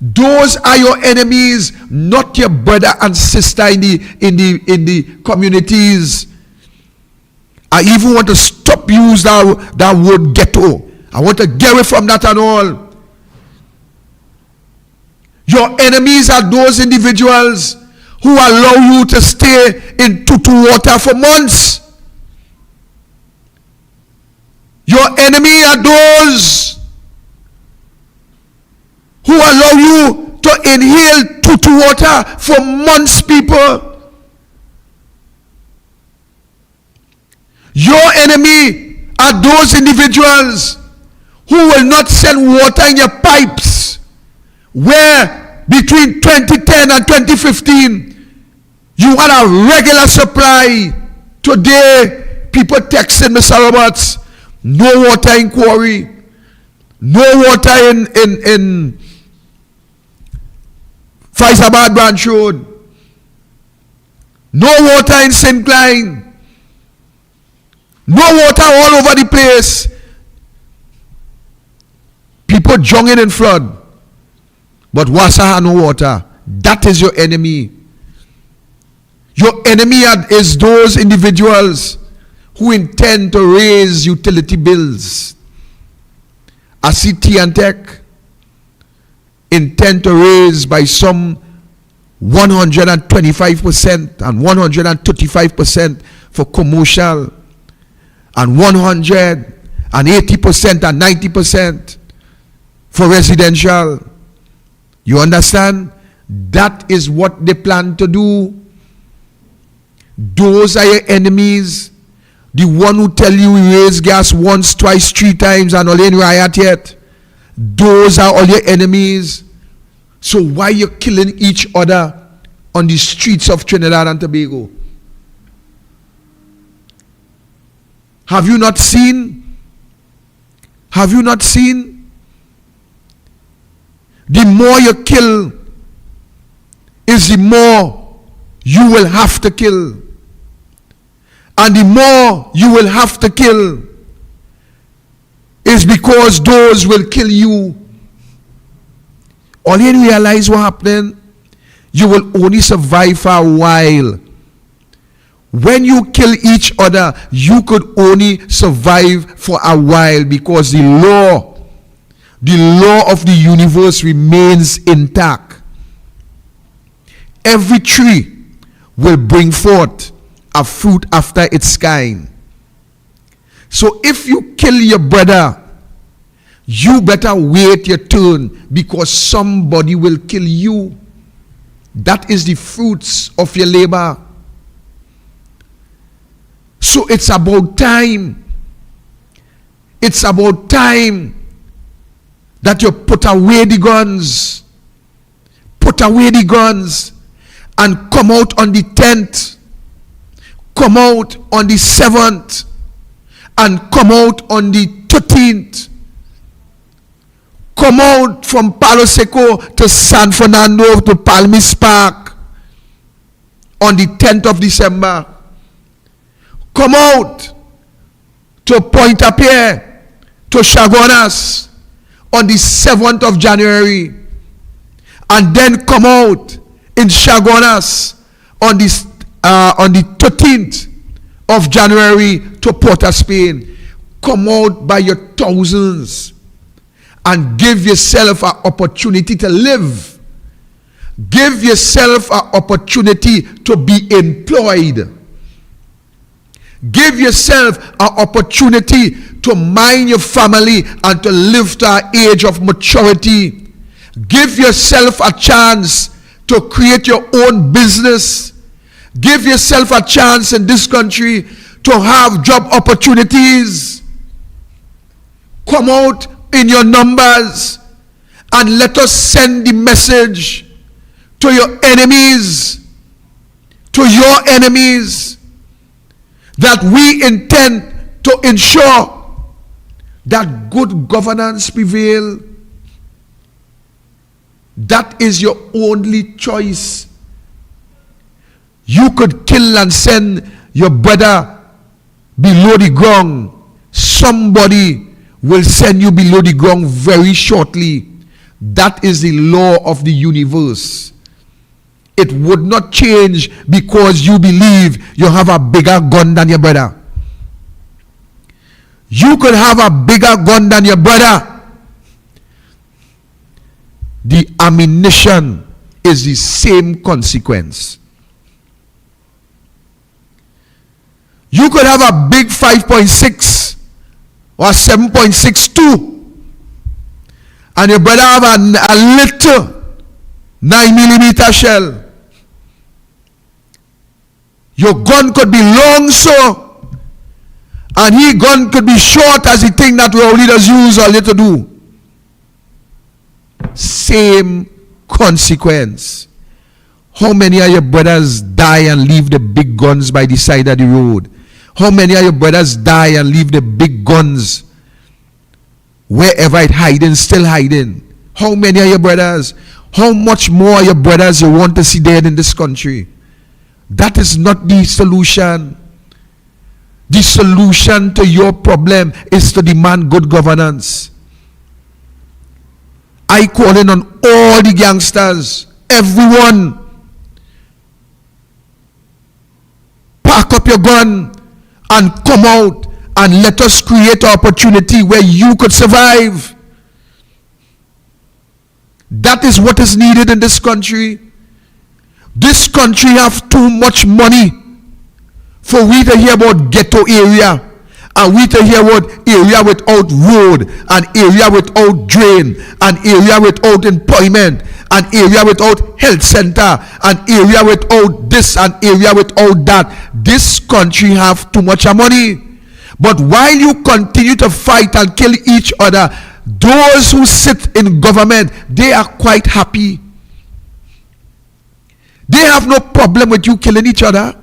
Those are your enemies, not your brother and sister in the communities. I even want to stop use that word ghetto. I want to get away from that and all. Your enemies are those individuals who allow you to stay in tutu water for months. Your enemy are those who allow you to inhale tutu water for months, people. Your enemy are those individuals who will not send water in your pipes, where between 2010 and 2015 you had a regular supply. Today people texting Mr. Roberts, no water in Quarry, no water in Faisabad Branch Road, no water in St. Klein, no water all over the place. People jogging in flood, but Wassa had no water. That is your enemy. Your enemy is those individuals who intend to raise utility bills. I see T&Tech intend to raise by some 125% and 135% for commercial, and 180% and 90% for residential. You understand? That is what they plan to do. Those are your enemies. The one who tell you we raise gas once, twice, three times and all in riot yet. Those are all your enemies. So why you killing each other on the streets of Trinidad and Tobago? Have you not seen? Have you not seen? The more you kill is the more you will have to kill. And the more you will have to kill is because those will kill you. All you realize what happened? You will only survive for a while When you kill each other, you could only survive for a while because the law of the universe remains intact. Every tree will bring forth a fruit after its kind. So if you kill your brother, you better wait your turn because somebody will kill you. That is the fruits of your labor. So it's about time. It's about time that you put away the guns. Put away the guns and come out on the 10th. Come out on the 7th. And come out on the 13th. Come out from Palo Seco to San Fernando to Palmis Park on the 10th of December. Come out to Pointe-à-Pierre, to Chaguanas on the 7th of January. And then come out in Chaguanas on the 13th of January to Port of Spain. Come out by your thousands and give yourself an opportunity to live. Give yourself an opportunity to be employed. Give yourself an opportunity to mind your family and to live to an age of maturity. Give yourself a chance to create your own business. Give yourself a chance in this country to have job opportunities. Come out in your numbers and let us send the message to your enemies, that we intend to ensure that good governance prevail. That is your only choice. You could kill and send your brother below the ground. Somebody will send you below the ground very shortly. That is the law of the universe. It would not change because you believe you have a bigger gun than your brother. You could have a bigger gun than your brother. The ammunition is the same consequence. You could have a big 5.6 or 7.62 and your brother have a little 9mm shell. Your gun could be long so, and his gun could be short as the thing that our leaders use or little do. Same consequence. How many of your brothers die and leave the big guns by the side of the road? How many of your brothers die and leave the big guns wherever it hiding, still hiding? How many of your brothers? How much more of your brothers you want to see dead in this country? That is not the solution. The solution to your problem is to demand good governance. I call in on all the gangsters, everyone. Pack up your gun and come out and let us create an opportunity where you could survive. That is what is needed in this country. This country have too much money for we to hear about ghetto area, and we to hear about area without road, and area without drain, and area without employment, and area without health center, and area without this, and area without that. This country have too much money. But while you continue to fight and kill each other, those who sit in government, they are quite happy. They have no problem with you killing each other.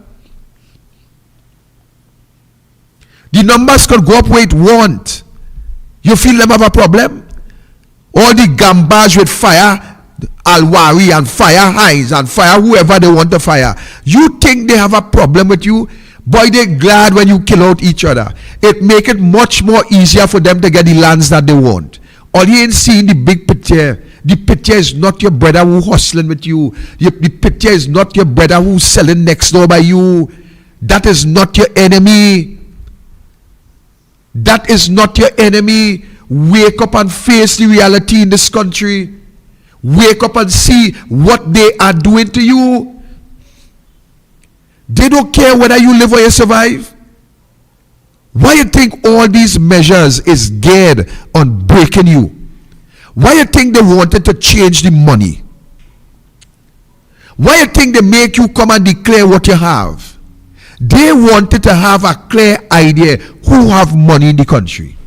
The numbers could go up where it won't. You feel them have a problem? All the gambas with fire, Alwari and fire Hines and fire whoever they want to fire. You think they have a problem with you? Boy, they're glad when you kill out each other. It make it much more easier for them to get the lands that they want. All you ain't seeing the big picture. The picture is not your brother who hustling with you. The picture is not your brother who's selling next door by you. That is not your enemy. That is not your enemy. Wake up and face the reality in this country. Wake up and see what they are doing to you. They don't care whether you live or you survive. Why you think all these measures is geared on breaking you? Why you think they wanted to change the money? Why you think they make you come and declare what you have? They wanted to have a clear idea who have money in the country.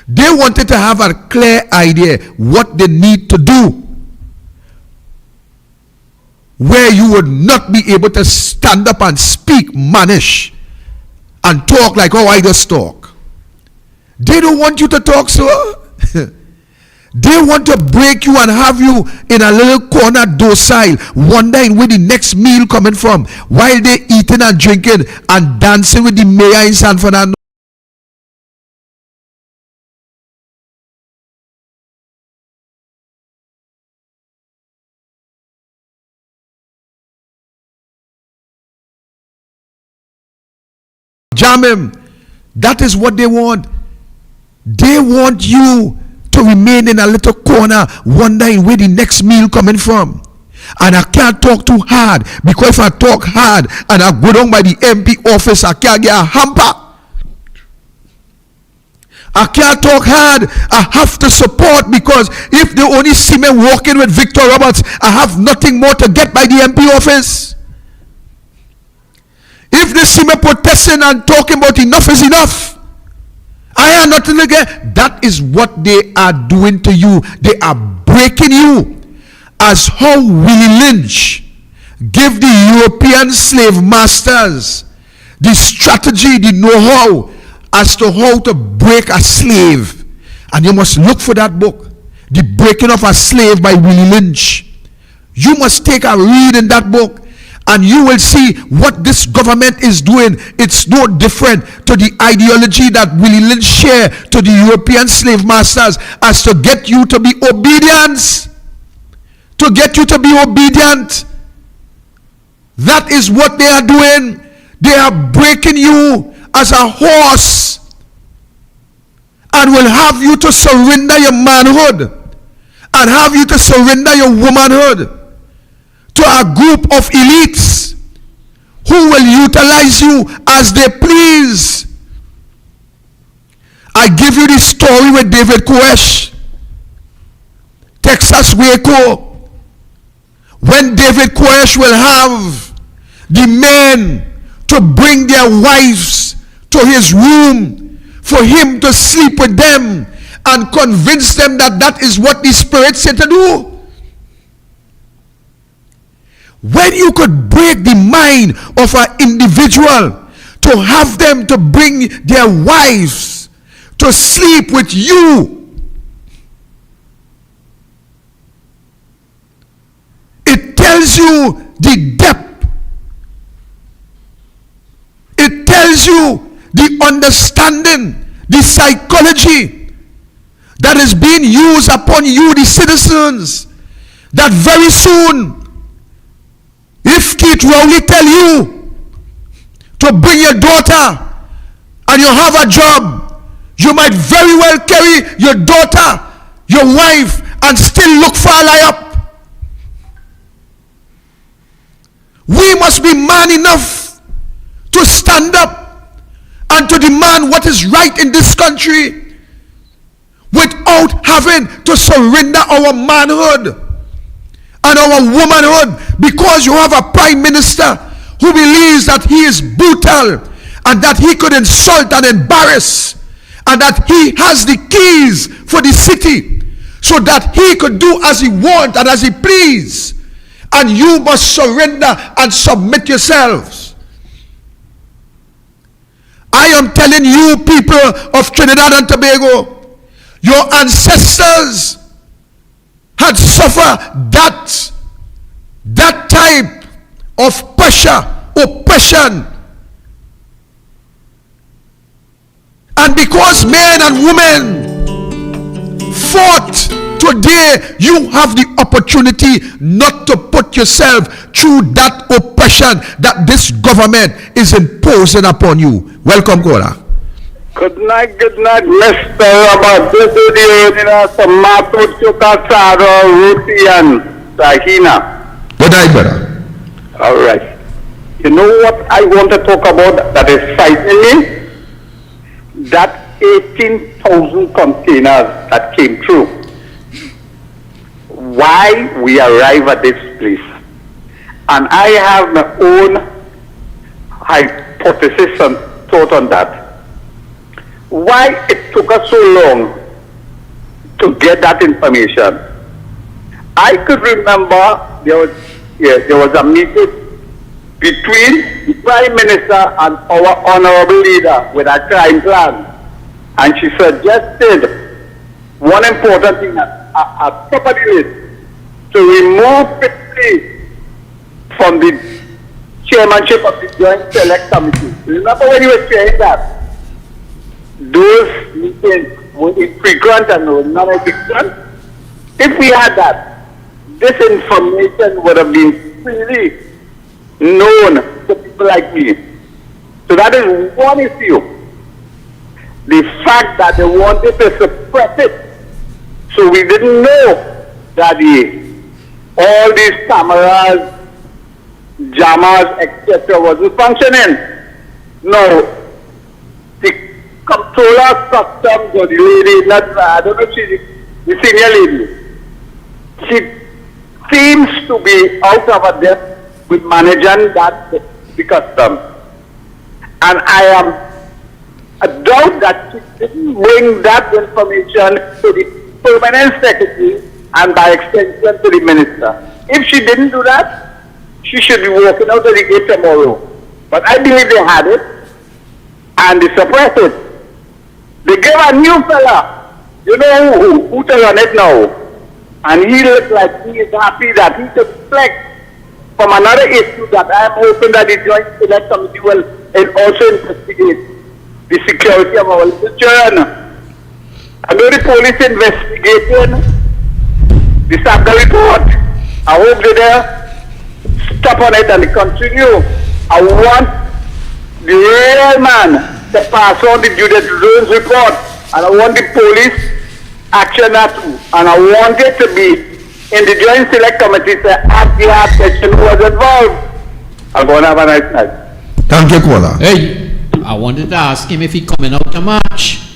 They wanted to have a clear idea what they need to do, where you would not be able to stand up and speak mannish and talk like how I just talk. They don't want you to talk so. They want to break you and have you in a little corner docile, wondering where the next meal coming from, while they eating and drinking and dancing with the mayor in San Fernando. Jam him. That is what they want. They want you to remain in a little corner wondering where the next meal coming from. And I can't talk too hard, because if I talk hard and I go down by the MP office, I can't get a hamper. I can't talk hard. I have to support, because if they only see me walking with Victor Roberts, I have nothing more to get by the MP office. If they see me protesting and talking about enough is enough, I have nothing to get. That is what they are doing to you. They are breaking you. As how Willie Lynch gave the European slave masters the strategy, the know-how as to how to break a slave. And you must look for that book, The Breaking of a Slave by Willie Lynch. You must take a read in that book, and you will see what this government is doing. It's no different to the ideology that Willie Lynch shared to the European slave masters, as to get you to be obedient. To get you to be obedient. That is what they are doing. They are breaking you as a horse, and will have you to surrender your manhood and have you to surrender your womanhood to a group of elites who will utilize you as they please. I give you the story with David Koresh, Texas Waco. When David Koresh will have the men to bring their wives to his room for him to sleep with them and convince them that that is what the Spirit said to do. When you could break the mind of an individual to have them to bring their wives to sleep with you, it tells you the depth. It tells you the understanding, the psychology that is being used upon you, the citizens, that very soon, if Keith Rowley tell you to bring your daughter and you have a job, you might very well carry your daughter, your wife, and still look for a lie up. We must be man enough to stand up and to demand what is right in this country without having to surrender our manhood and our womanhood, because you have a prime minister who believes that he is brutal and that he could insult and embarrass, and that he has the keys for the city so that he could do as he wants and as he please, and you must surrender and submit yourselves. I am telling you, people of Trinidad and Tobago, your ancestors had suffered that type of pressure, oppression. And because men and women fought to today you have the opportunity not to put yourself through that oppression that this government is imposing upon you. Welcome, Kola. Good night, Mr. Robert. This is the tomato, chukasaro, roti, and tahina. Good night, brother. All right. You know what I want to talk about that is frightening me? That 18,000 containers that came through. Why we arrive at this place? And I have my own hypothesis and thought on that. Why it took us so long to get that information? I could remember there was a meeting between the Prime Minister and our honorable leader with a crime plan. And she suggested one important thing, a property list, to remove 50 from the chairmanship of the Joint Select Committee. Remember when you were saying that? Those meetings were infrequent and non-existent. If we had that, this information would have been freely known to people like me. So that is one issue. The fact that they wanted to suppress it. So we didn't know that all these cameras, jammers, etc. wasn't functioning. No. The Comptroller of Customs or the lady, I don't know if she's the senior lady, she seems to be out of her depth with managing the customs. And I doubt that she didn't bring that information to the permanent secretary and by extension to the minister. If she didn't do that, she should be walking out of the gate tomorrow. But I believe they had it and they suppressed it. They gave a new fella, you know who to run it now. And he looks like he is happy that he could flex from another issue that I am hoping that the Joint Select Committee will also investigate the security of our little children. I know the police investigating the Sabga report. I hope they stop on it and they continue. I want the real man to pass on the Judith Jones report, and I want the police action that too, and I want it to be in the Joint Select Committee to ask the attention who was involved. I'm going to have a nice night. Thank you, Kola. Hey, I wanted to ask him if he coming out to march,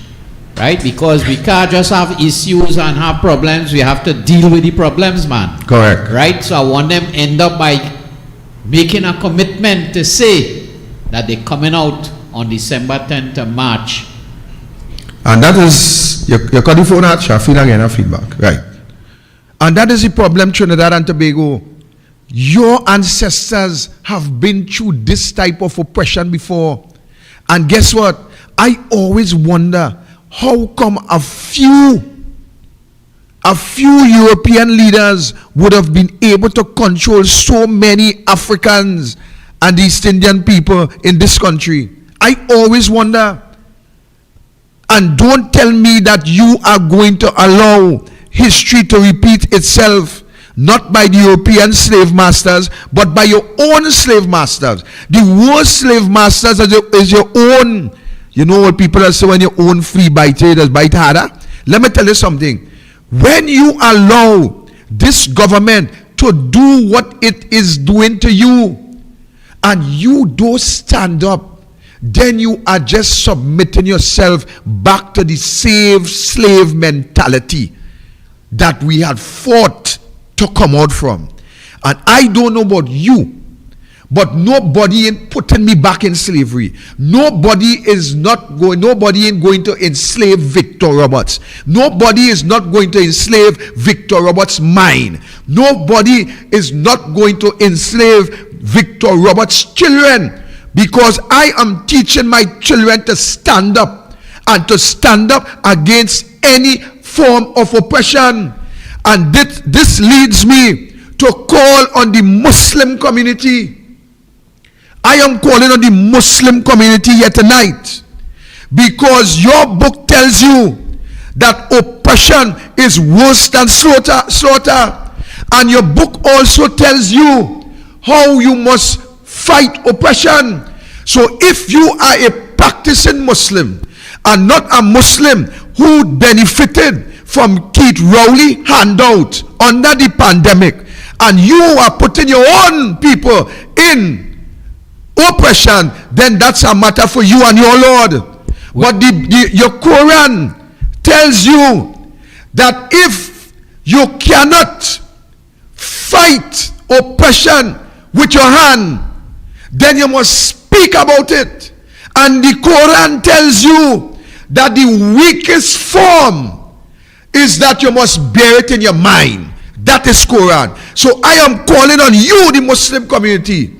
right? Because we can't just have issues and have problems. We have to deal with the problems, man. Correct. Right? So I want them end up by making a commitment to say that they're coming out on December 10th to march. And that is, you got the phone out, Shafil again, a feedback. Right. And that is the problem, Trinidad and Tobago. Your ancestors have been through this type of oppression before. And guess what? I always wonder, how come a few European leaders would have been able to control so many Africans and East Indian people in this country? I always wonder. And don't tell me that you are going to allow history to repeat itself, not by the European slave masters, but by your own slave masters. The worst slave masters is your own. You know what people are saying, when your own free bite is bite harder? Let me tell you something. When you allow this government to do what it is doing to you, and you don't stand up, then you are just submitting yourself back to the slave mentality that we had fought to come out from. And I don't know about you, but nobody ain't putting me back in slavery. Nobody ain't going to enslave Victor Roberts. Nobody is not going to enslave Victor Roberts' mind. Nobody is not going to enslave Victor Roberts' children. Because I am teaching my children to stand up and to stand up against any form of oppression. And this leads me to call on the Muslim community. I am calling on the Muslim community here tonight, because your book tells you that oppression oppression is worse than slaughter. And your book also tells you how you must fight oppression. So if you are a practicing Muslim and not a Muslim who benefited from Keith Rowley handout under the pandemic, and you are putting your own people in oppression, then that's a matter for you and your Lord. But your Quran tells you that if you cannot fight oppression with your hand, then you must speak about it. And the Quran tells you that the weakest form is that you must bear it in your mind. That is Quran. So I am calling on you, the Muslim community,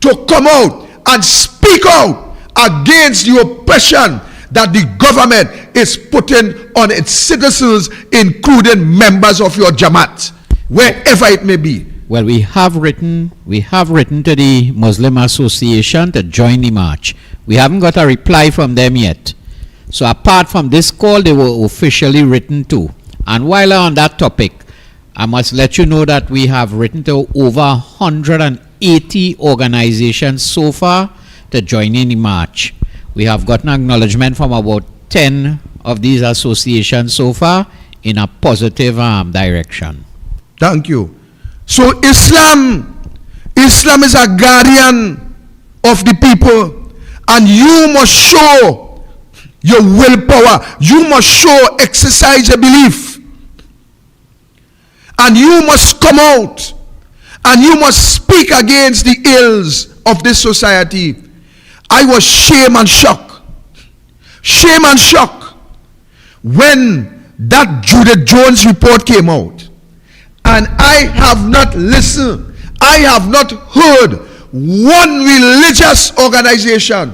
to come out and speak out against the oppression that the government is putting on its citizens, including members of your Jamaat, wherever it may be. Well, we have written to the Muslim Association to join the march. We haven't got a reply from them yet. So apart from this call, they were officially written to. And while on that topic, I must let you know that we have written to over 180 organizations so far to join in the march. We have gotten acknowledgement from about 10 of these associations so far in a positive direction. Thank you. So Islam is a guardian of the people, and you must show your willpower. You must show, exercise your belief. And you must come out and you must speak against the ills of this society. I was shame and shock when that Judith Jones report came out. And I have not listened, I have not heard one religious organization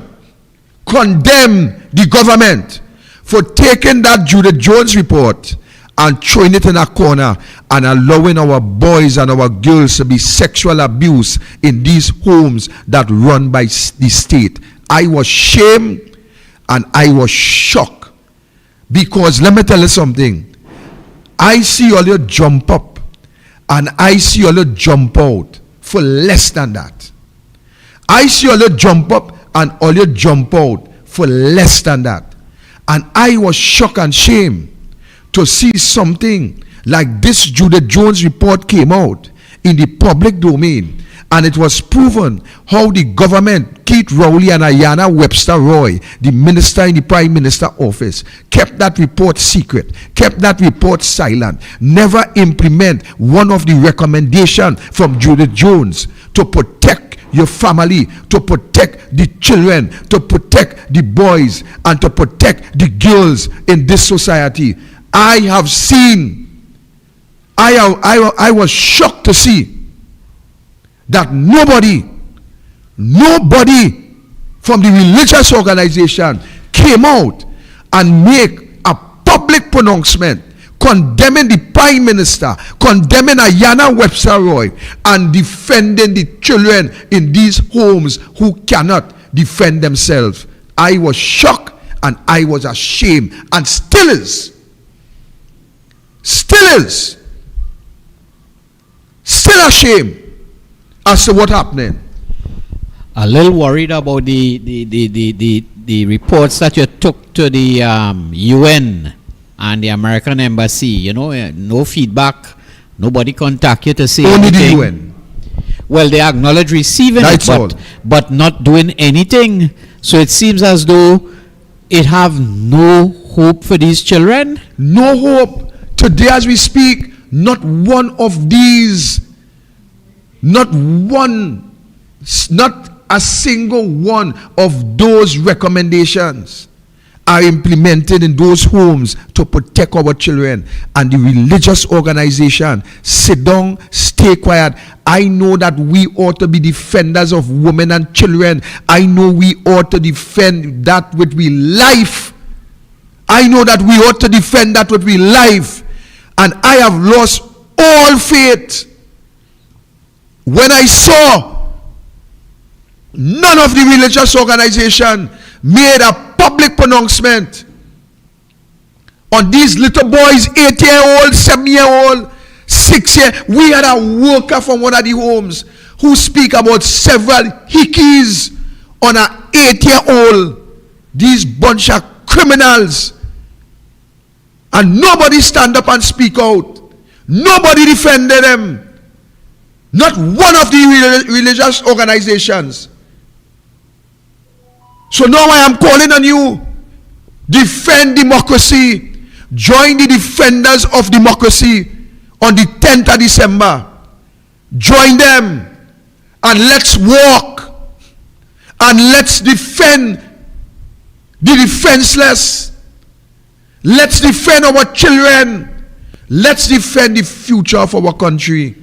condemn the government for taking that Judith Jones report and throwing it in a corner and allowing our boys and our girls to be sexual abused in these homes that run by the state. I was shamed and I was shocked, because let me tell you something. I see all you jump up and I see all you jump out for less than that. I see all you jump up and all you jump out for less than that. And I was shocked and shamed to see something like this Judith Jones report came out in the public domain, and it was proven how the government, Keith Rowley and Ayanna Webster Roy, the minister in the Prime Minister office, kept that report secret, kept that report silent, never implement one of the recommendations from Judith Jones to protect your family, to protect the children, to protect the boys, and to protect the girls in this society. I have seen, I was shocked to see that nobody from the religious organization came out and make a public pronouncement condemning the Prime Minister, condemning Ayanna Webster Roy, and defending the children in these homes who cannot defend themselves. I was shocked and I was ashamed, and still is ashamed as to what happening. A little worried about the reports that you took to the UN and the American embassy. You know, no feedback, nobody contact you to say only anything. the UN. Well, they acknowledge receiving That's it, but not doing anything. So it seems as though it have no hope for these children. No hope. Today as we speak, not one of these, not a single one of those recommendations are implemented in those homes to protect our children. And the religious organization sit down, stay quiet. I know that we ought to be defenders of women and children. I know we ought to defend that with we life. I know that we ought to defend that with we life. And I have lost all faith when I saw none of the religious organization made a public pronouncement on these little boys, 8-year-old, 7-year-old, 6-year. We had a worker from one of the homes who speak about several hickeys on an 8-year-old. These bunch of criminals. And nobody stand up and speak out. Nobody defended them. Not one of the religious organizations. So now I am calling on you. Defend democracy. Join the defenders of democracy on the 10th of December. Join them. And let's walk. And let's defend the defenseless. Let's defend our children. Let's defend the future of our country.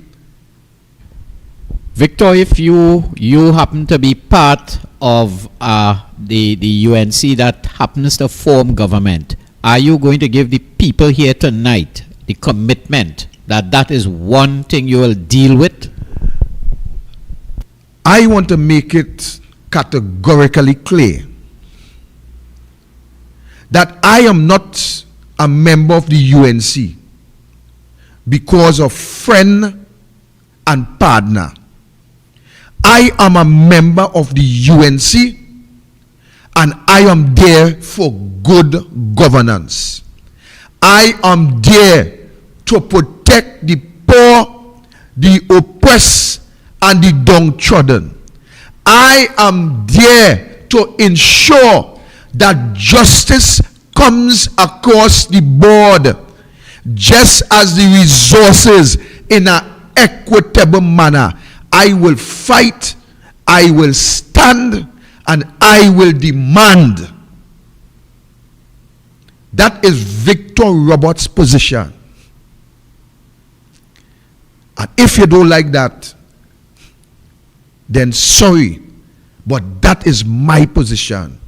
Victor, if you happen to be part of the UNC that happens to form government, are you going to give the people here tonight the commitment that that is one thing you will deal with? I want to make it categorically clear that I am not a member of the UNC because of friend and partner. I am a member of the UNC and I am there for good governance. I am there to protect the poor, the oppressed, and the downtrodden. I am there to ensure that justice comes across the board, just as the resources in an equitable manner. I will fight, I will stand, and I will demand. That is Victor Roberts' position. And if you don't like that, then sorry, but that is my position.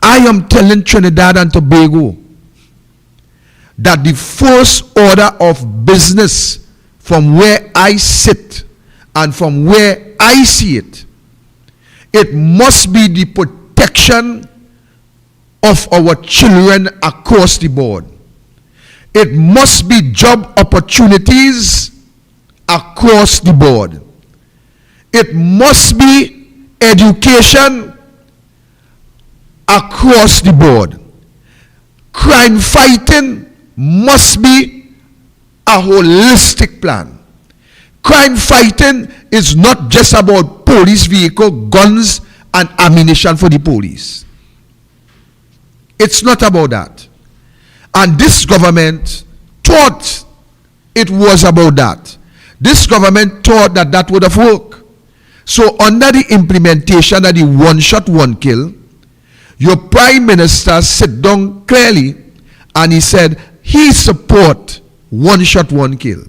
I am telling Trinidad and Tobago that the first order of business from where I sit and from where I see it, it must be the protection of our children across the board. It must be job opportunities across the board. It must be education across the board. Crime fighting must be a holistic plan. Crime fighting is not just about police vehicle, guns, and ammunition for the police. It's not about that. And this government thought it was about that. This government thought that that would have worked. So under the implementation of the one shot, one kill, your prime minister sit down clearly and he said he support one shot, one kill.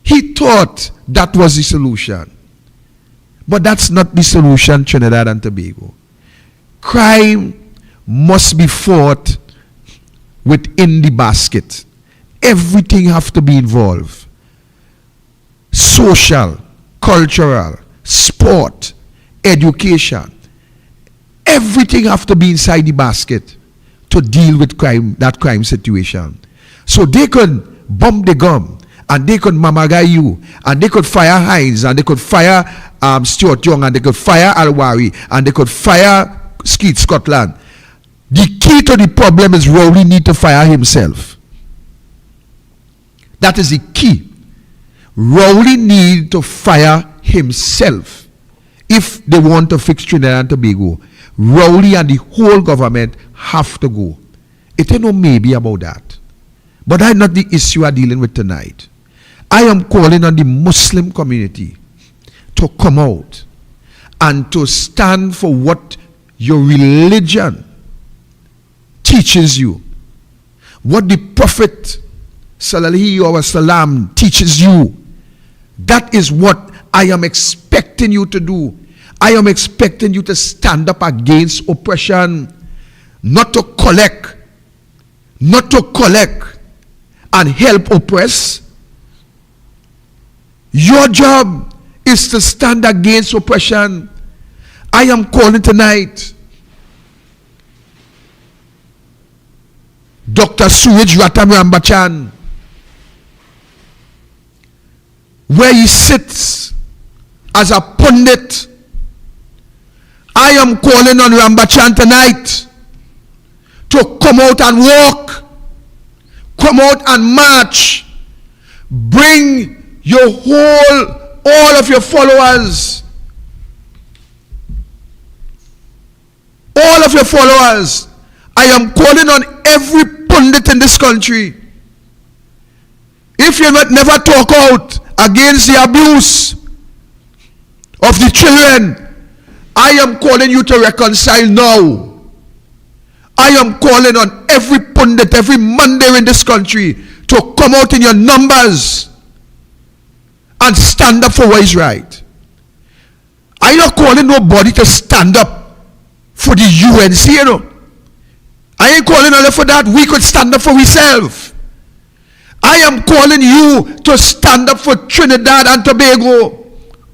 He thought that was the solution. But that's not the solution, Trinidad and Tobago. Crime must be fought within the basket. Everything have to be involved. Social, cultural, sport, education. Everything have to be inside the basket to deal with crime, that crime situation. So they could bomb the gum, and they could mamaga you, and they could fire Hines, and they could fire Stuart Young, and they could fire Alwari, and they could fire Skeet Scotland. The key to the problem is Rowley need to fire himself. That is the key. Rowley need to fire himself if they want to fix Trinidad and Tobago. Rowley and the whole government have to go. It ain't no maybe about that. But that's not the issue I'm dealing with tonight. I am calling on the Muslim community to come out and to stand for what your religion teaches you. What the Prophet Sallallahu Alaihi Wasallam teaches you. That is what I am expecting you to do. I am expecting you to stand up against oppression, not to collect and help oppress. Your job is to stand against oppression. I am calling tonight Dr. Suraj Rambachan, where he sits as a pundit. I am calling on Rambachan tonight to come out and walk, come out and march, bring your all of your followers, all of your followers. I am calling on every pundit in this country. If you never talk out against the abuse of the children, I am calling you to reconcile now. I am calling on every pundit, every Monday in this country to come out in your numbers and stand up for what is right. I'm not calling nobody to stand up for the UNC, you know. I ain't calling on for that. We could stand up for ourselves. I am calling you to stand up for Trinidad and Tobago.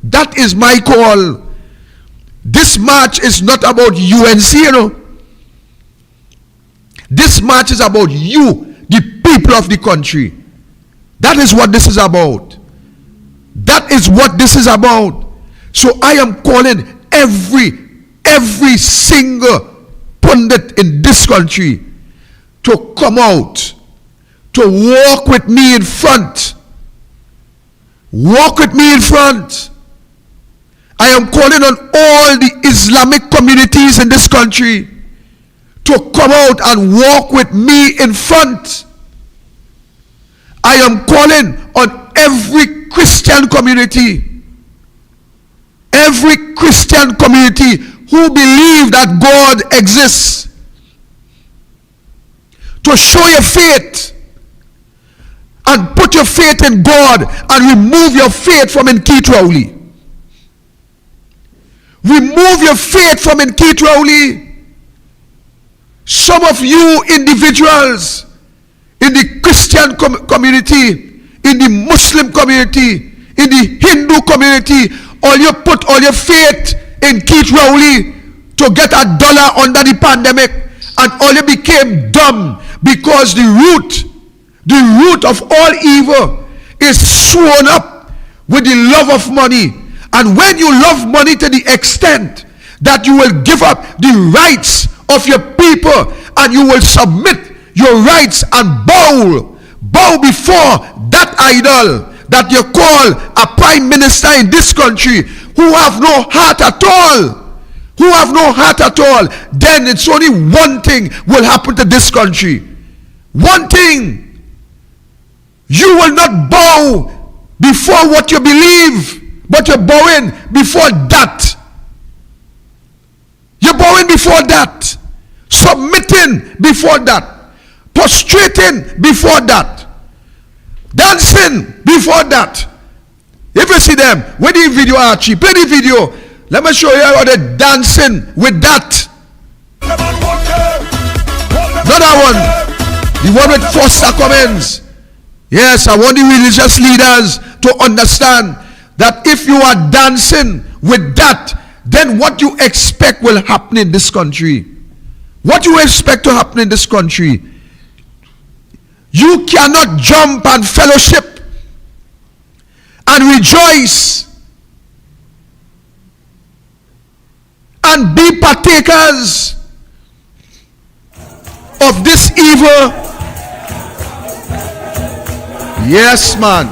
That is my call. This march is not about UNC, you know. This march is about you, the people of the country. That is what this is about. That is what this is about. So I am calling every single pundit in this country to come out, to walk with me in front. Walk with me in front. I am calling on all the Islamic communities in this country to come out and walk with me in front. I am calling on every Christian community who believe that God exists, to show your faith and put your faith in God and remove your faith from Nkitrawli. Remove your faith from Nkitrawli. Some of you individuals in the Christian community, in the Muslim community, in the Hindu community, all you put all your faith in Nkitrawli to get $1 under the pandemic, and all you became dumb because the root of all evil is sworn up with the love of money. And when you love money to the extent that you will give up the rights of your people and you will submit your rights and bow before that idol that you call a prime minister in this country, who have no heart at all, then it's only one thing will happen to this country. One thing. You will not bow before what you believe, but you're bowing before that. You're bowing before that. Submitting before that. Prostrating before that. Dancing before that. If you see them, where the video Archie, play the video. Let me show you how they're dancing with that. Another one. The one with Foster Cummins. Yes, I want the religious leaders to understand that if you are dancing with that, then what you expect will happen in this country. What you expect to happen in this country. You cannot jump and fellowship and rejoice and be partakers of this evil. Yes, man.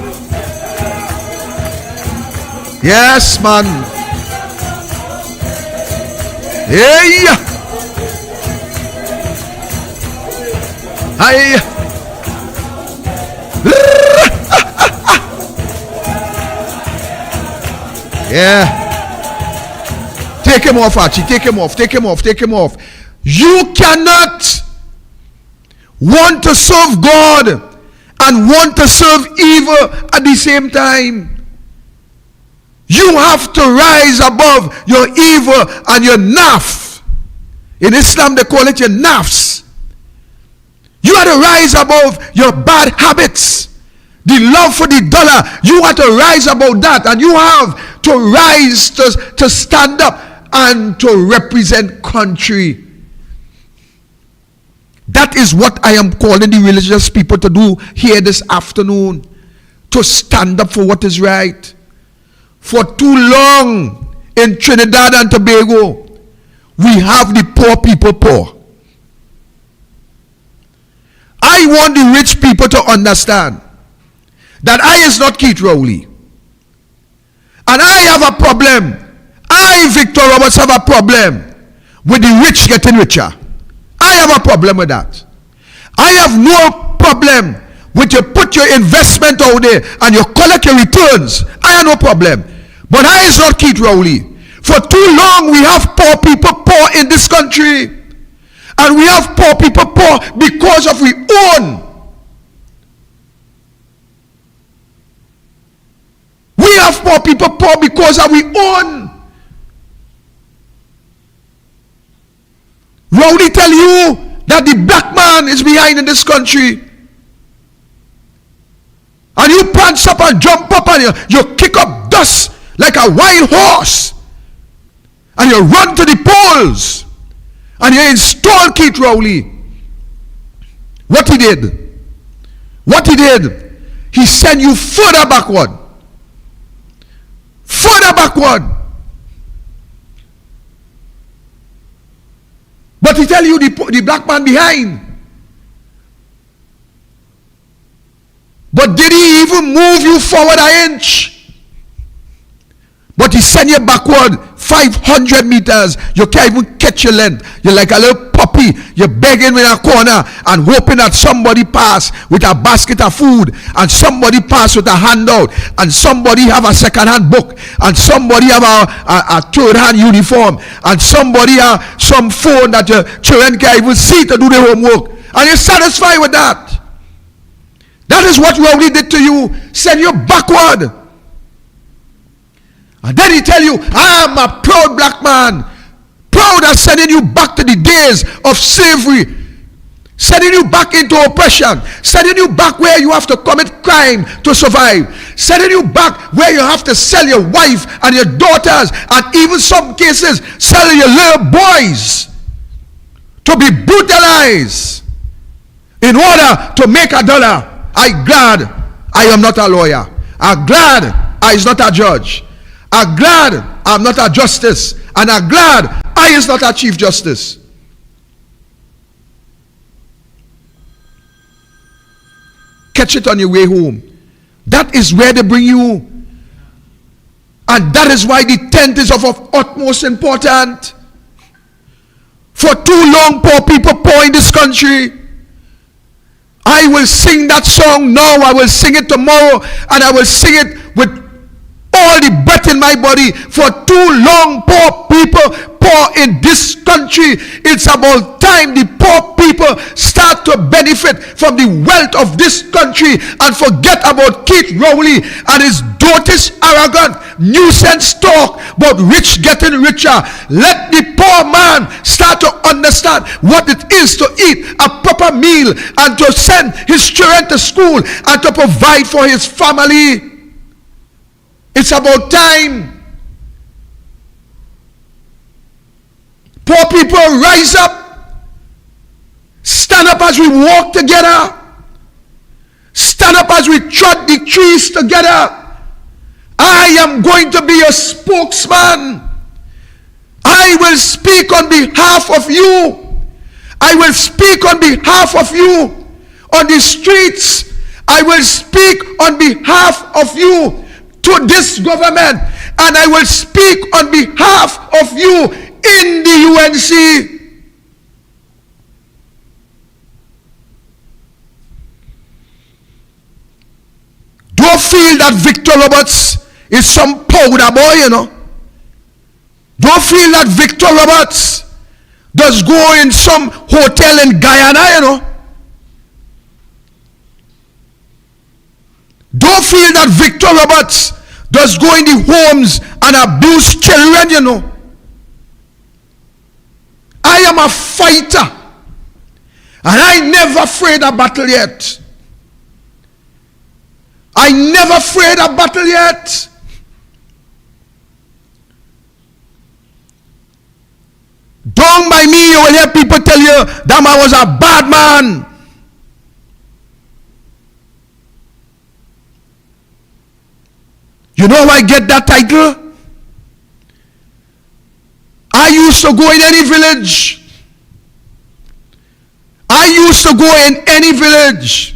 Yes, man. Hey. Hey. Yeah. Take him off, Archie. Take him off. You cannot want to serve God and want to serve evil at the same time. You have to rise above your evil and your naf. In Islam they call it your nafs. You have to rise above your bad habits. The love for the dollar, you have to rise above that, and you have to rise to stand up and to represent country. That is what I am calling the religious people to do here this afternoon. To stand up for what is right. For too long in Trinidad and Tobago, we have the poor people poor. I want the rich people to understand that I is not Keith Rowley. And I have a problem. I, Victor Roberts, have a problem with the rich getting richer. I have a problem with that. I have no problem with you put your investment out there and you collect your returns. I have no problem. But I is not Keith Rowley. For too long we have poor people poor in this country. And we have poor people poor because of we own. We have poor people poor because of we own. Rowley tell you that the black man is behind in this country. And you prance up and jump up and you kick up dust like a wild horse. And you run to the polls. And you install Keith Rowley. What he did? What he did? He sent you further backward. Further backward. But he tell you the black man behind. But did he even move you forward an inch? But he sent you backward 500 meters. You can't even catch your length. You're like a little puppy. You're begging in a corner and hoping that somebody pass with a basket of food, and somebody pass with a handout, and somebody have a second-hand book, and somebody have a third-hand uniform, and somebody have some phone that your children can't even see to do their homework. And you're satisfied with that. That is what Rowley did to you. Send you backward. And then he tell you, I am a proud black man. Proud of sending you back to the days of slavery. Sending you back into oppression. Sending you back where you have to commit crime to survive. Sending you back where you have to sell your wife and your daughters, and even some cases sell your little boys to be brutalized in order to make $1. I'm glad I am not a lawyer. I'm glad I is not a judge. I'm glad I'm not a justice. And I'm glad I is not a chief justice. Catch it on your way home. That is where they bring you. And that is why the tent is of utmost importance. For too long, poor people poor in this country. I will sing that song now. I will sing it tomorrow. And I will sing it with all the breath in my body. For too long, poor people poor in this country. It's about time the poor people start to benefit from the wealth of this country and forget about Keith Rowley and his dotish, arrogant, nuisance talk about rich getting richer. Let the poor man start to understand what it is to eat a proper meal and to send his children to school and to provide for his family. It's about time. Poor people, rise up. Stand up as we walk together. Stand up as we trot the trees together. I am going to be a spokesman. I will speak on behalf of you. I will speak on behalf of you on the streets. I will speak on behalf of you to this government. And I will speak on behalf of you in the UNC. Don't feel that Victor Roberts is some powder boy, you know. Don't feel that Victor Roberts does go in some hotel in Guyana, you know. Don't feel that Victor Roberts does go in the homes and abuse children, you know. I am a fighter, and I never afraid a battle yet. I never afraid a battle yet. Down by me, you will hear people tell you that man was a bad man. You know how I get that title? I used to go in any village. I used to go in any village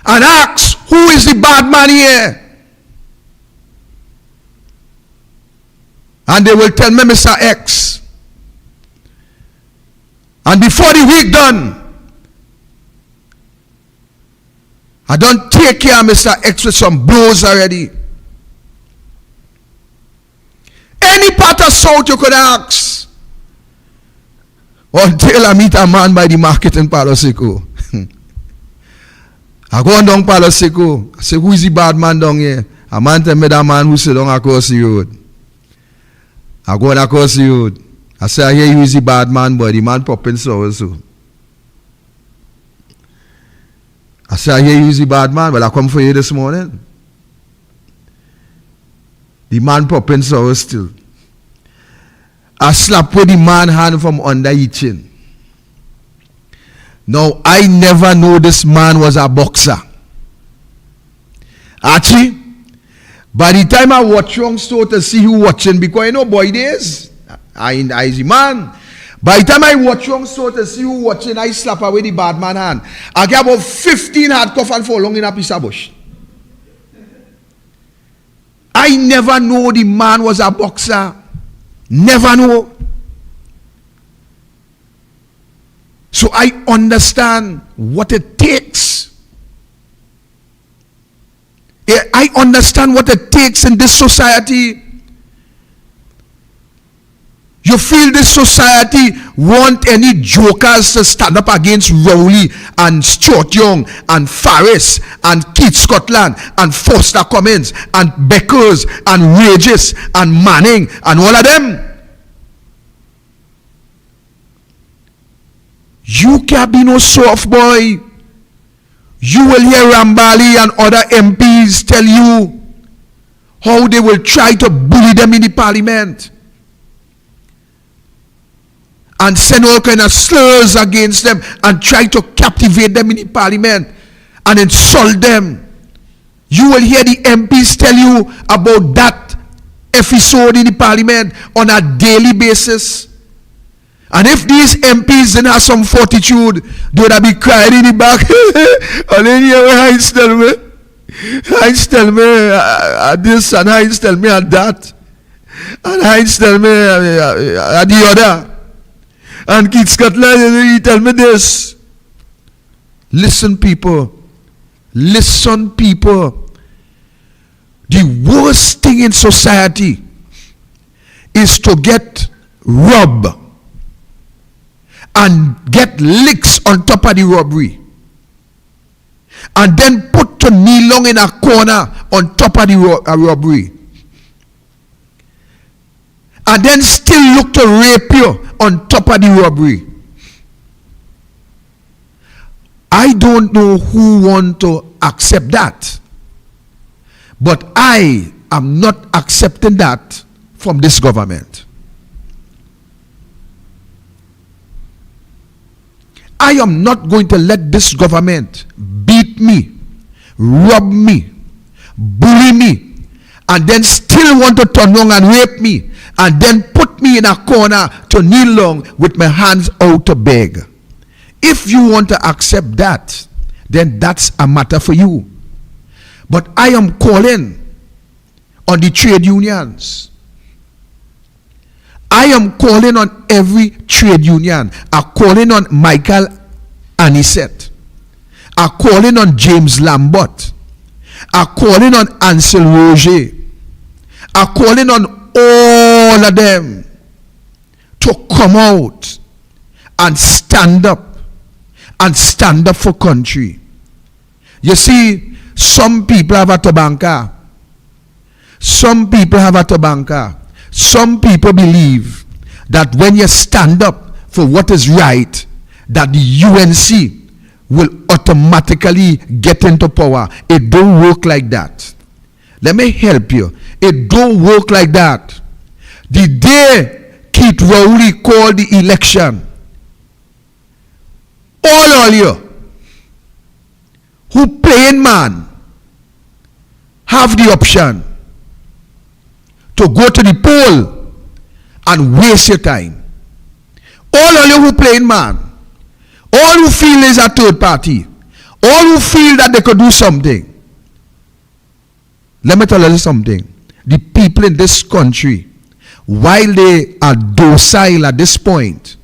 and ask, who is the bad man here? And they will tell me, Mr. X. And before the week done, I don't take care of Mr. X with some blows already. Any part of South you could ask. Until I meet a man by the market in Palo Seco. I go on down Palo Seco. I say, who is the bad man down here? A man tell me that man who sit down across the road. I go on across the road. I say, I hear you is the bad man, but the man popping so also. I say, I hear you is the bad man, but I come for you this morning. The man popping so still. I slap with the man hand from under his chin. Now, I never know this man was a boxer. Actually, by the time I watch young store to see who watching, because you know boy days, I is the man. By the time I watch young store to see who watching, I slap away the bad man hand. I get about 15 hard cuff and fall long in a piece of bush. I never know the man was a boxer. Never know. So I understand what it takes. I understand what it takes in this society. You feel this society want any jokers to stand up against Rowley and Stuart Young and Farris and Keith Scotland and Foster Cummins and Beckers and Regis and Manning and all of them. You can't be no soft boy. You will hear Rambali and other MPs tell you how they will try to bully them in the parliament and send all kind of slurs against them and try to captivate them in the parliament and insult them. You will hear the MPs tell you about that episode in the parliament on a daily basis. And if these MPs didn't have some fortitude, they would have been crying in the back. And then here Heinz tell me, this, and Heinz tell me and that. And Heinz tell me the other. And Keith Scotland, he tell me this. Listen, people. Listen, people. The worst thing in society is to get robbed and get licks on top of the robbery. And then put to knee long in a corner on top of the robbery. And then still look to rape you on top of the robbery. I don't know who want to accept that. But I am not accepting that from this government. I am not going to let this government beat me, rob me, bully me, and then still want to turn around and rape me, and then put me in a corner to kneel long with my hands out to beg. If you want to accept that, then that's a matter for you. But I am calling on the trade unions. I am calling on every trade union. I'm calling on Michael Anisette. I'm calling on James Lambert. I'm calling on Ansel Roger. I'm calling on all of them to come out and stand up for country. You see, some people have a tobanka. Some people have a tobanka. Some people believe that when you stand up for what is right, that the UNC will automatically get into power. It don't work like that. Let me help you. It don't work like that. The day Pete Rowley called the election. All you who playing man have the option to go to the poll and waste your time. All you who playing man, all who feel is a third party, all who feel that they could do something. Let me tell you something. The people in this country, while they are docile at this point,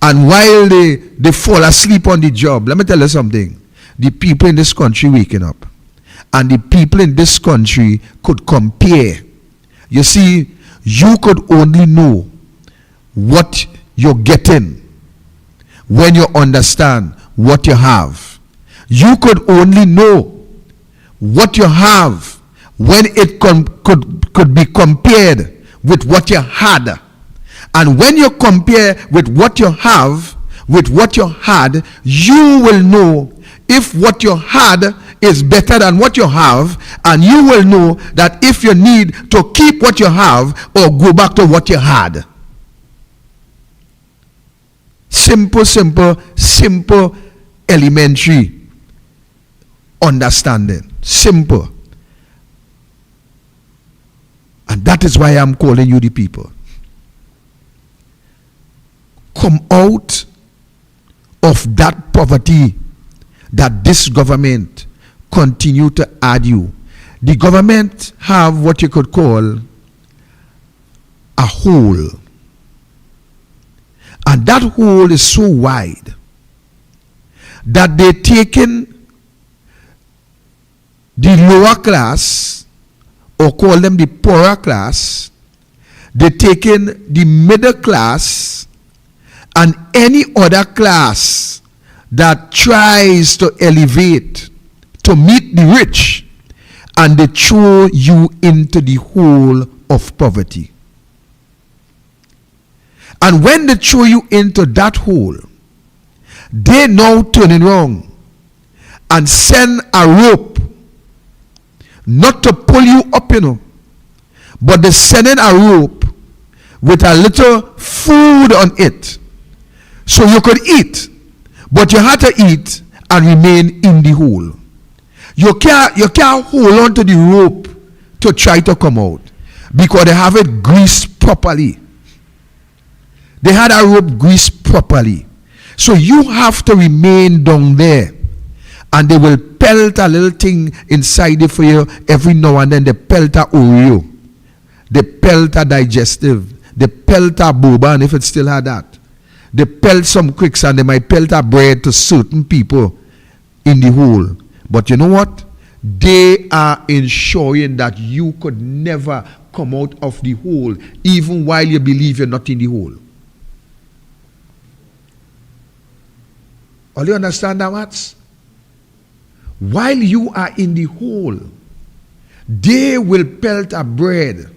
and while they fall asleep on the job, let me tell you something. The people in this country waking up. And the people in this country could compare. You see, you could only know what you're getting when you understand what you have. You could only know what you have when it could be compared with what you had. And when you compare with what you have with what you had, you will know if what you had is better than what you have, and you will know that if you need to keep what you have or go back to what you had. Simple, elementary understanding. Simple. And that is why I'm calling you the people. Come out of that poverty that this government continue to add you. The government have what you could call a hole. And that hole is so wide that they taken the lower class, or call them the poorer class, they taken the middle class and any other class that tries to elevate to meet the rich, and they throw you into the hole of poverty. And when they throw you into that hole, they now turn around and send a rope, not to pull you up, but they sending a rope with a little food on it, so you could eat, but you had to eat and remain in the hole. You can't hold on to the rope to try to come out, because they have it greased properly. They had a rope greased properly. So you have to remain down there, and they will pelt a little thing inside it for you every now and then. They pelt a Oreo, they pelt a digestive, they pelt a boba, and if it still had that, they pelt some quicks, and they might pelt a bread to certain people in the hole. But you know what? They are ensuring that you could never come out of the hole, even while you believe you're not in the hole. All you understand that, Mats? While you are in the hole, they will pelt a bread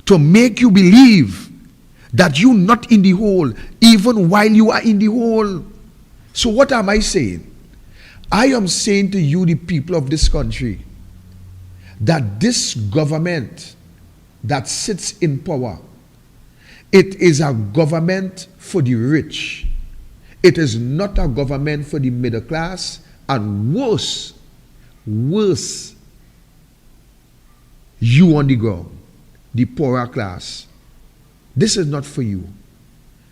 to make you believe that you're not in the hole, even while you are in the hole. So what am I saying? I am saying to you, the people of this country, that this government that sits in power, it is a government for the rich. It is not a government for the middle class, and worse, you on the ground, the poorer class. This is not for you.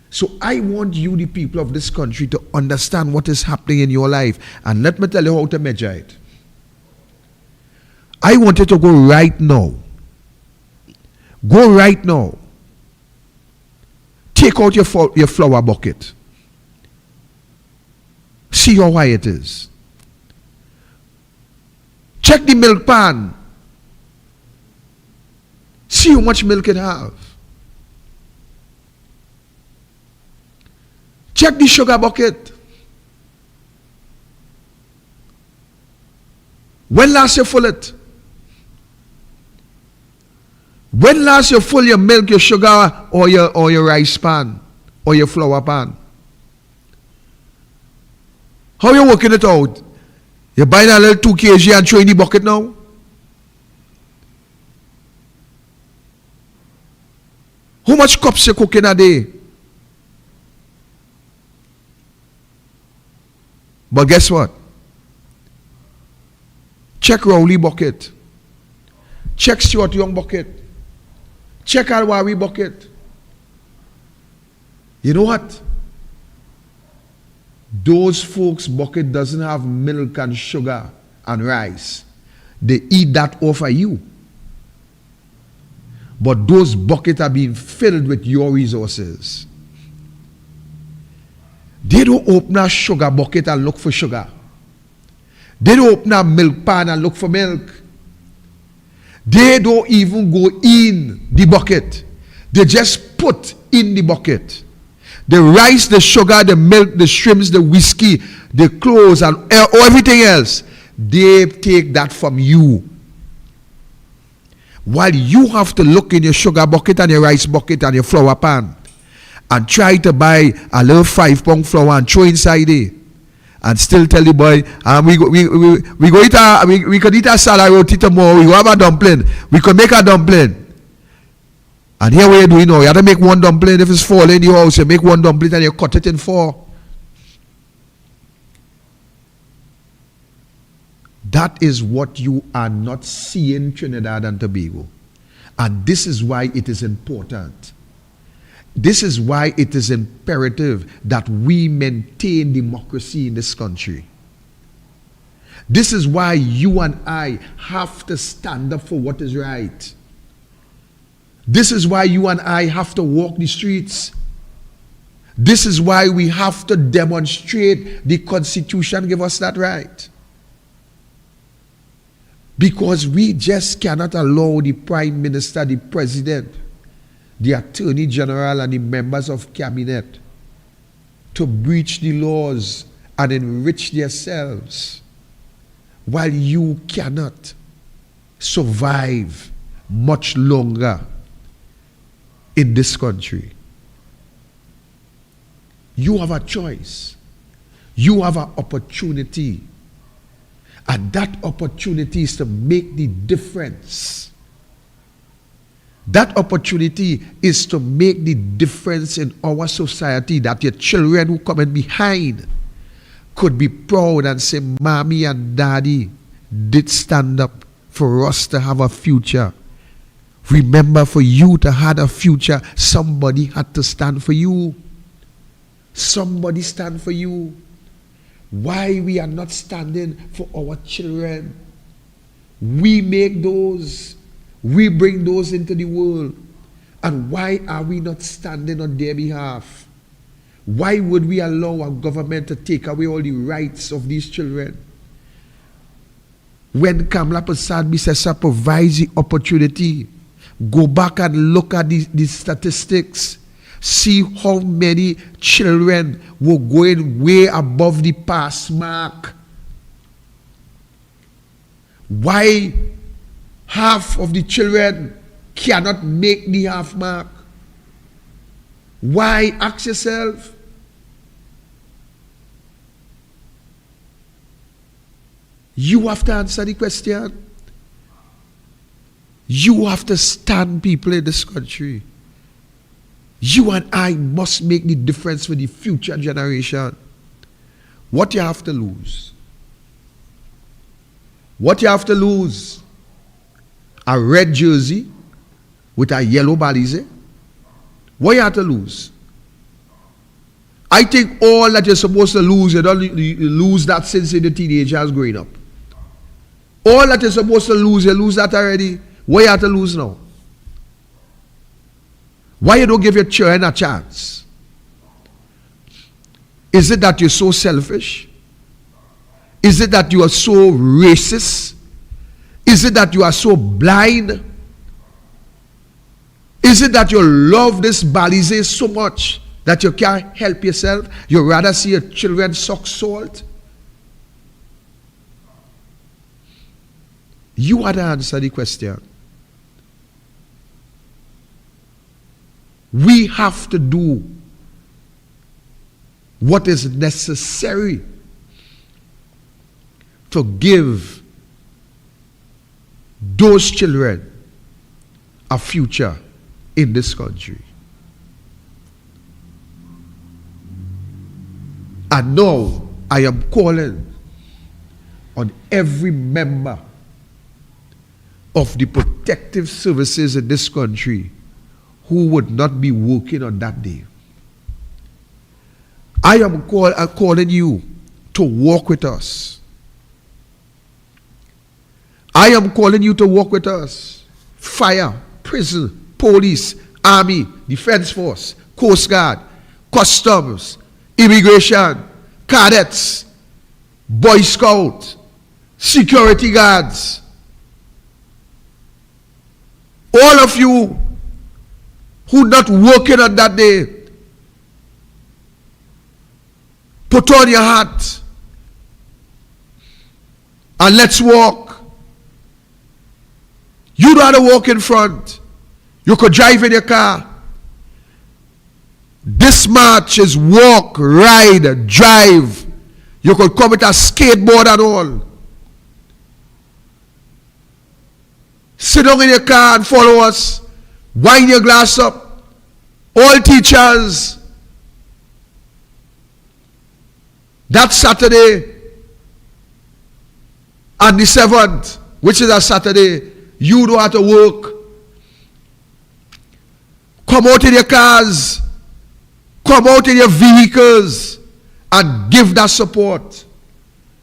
So I want you, the people of this country, to understand what is happening in your life. And let me tell you how to measure it. I want you to go right now. Go right now. Take out your flour bucket. See how high it is. Check the milk pan. See how much milk it have. Check the sugar bucket. When last you full it? When last you full your milk, your sugar, or your rice pan, or your flour pan? How you working it out? You buying a little 2 kg and throw in the bucket now? How much cups you cook in a day? But guess what? Check Rowley bucket. Check Stuart Young bucket. Check Alwari bucket. You know what? Those folks' bucket doesn't have milk and sugar and rice. They eat that off of you. But those buckets are being filled with your resources. They don't open a sugar bucket and look for sugar. They don't open a milk pan and look for milk. They don't even go in the bucket. They just put in the bucket. The rice, the sugar, the milk, the shrimps, the whiskey, the clothes, and everything else. They take that from you. While you have to look in your sugar bucket and your rice bucket and your flour pan and try to buy a little 5-pound flour and throw inside it and still tell the boy, we could eat a salad roti tomorrow, we go have a dumpling, we could make a dumpling. And here what you doing now, you have to make one dumpling. If it's 4 in your house, you make one dumpling and you cut it in 4. That is what you are not seeing in Trinidad and Tobago. And this is why it is important. This is why it is imperative that we maintain democracy in this country. This is why you and I have to stand up for what is right. This is why you and I have to walk the streets. This is why we have to demonstrate the Constitution give us that right. Because we just cannot allow the Prime Minister, the President, the Attorney General and the members of Cabinet to breach the laws and enrich themselves while you cannot survive much longer in this country. You have a choice. You have an opportunity. And that opportunity is to make the difference. That opportunity is to make the difference in our society, that your children who come in behind could be proud and say, Mommy and Daddy did stand up for us to have a future. Remember, for you to have a future, somebody had to stand for you. Somebody stand for you. Why we are not standing for our children? We make those, we bring those into the world. And why are we not standing on their behalf? Why would we allow our government to take away all the rights of these children? When Kamla Prasad Bisesa provides the opportunity, go back and look at the statistics. See how many children were going way above the pass mark. Why half of the children cannot make the half mark? Why? Ask yourself. You have to answer the question. You have to stand, people in this country. You and I must make the difference for the future generation. What you have to lose? What you have to lose? A red jersey with a yellow balize? What you have to lose? I think all that you're supposed to lose, you don't lose that since you're the teenagers growing up. All that you're supposed to lose, you lose that already. What you have to lose now? Why you don't give your children a chance? Is it that you're so selfish? Is it that you are so racist? Is it that you are so blind? Is it that you love this balize so much that you can't help yourself? You rather see your children suck salt? You had to answer the question. We have to do what is necessary to give those children a future in this country. And now I am calling on every member of the protective services in this country who would not be working on that day. I am calling you to walk with us. I am calling you to walk with us. Fire, prison, police, army, defense force, coast guard, customs, immigration, cadets, boy scout, security guards. All of you who not working on that day, put on your hat and let's walk. You don't have to walk in front. You could drive in your car. This march is walk, ride, drive. You could come with a skateboard and all. Sit down in your car and follow us. Wind your glass up. All teachers. That Saturday and the 7th, which is a Saturday, you don't have to work. Come out in your cars. Come out in your vehicles and give that support.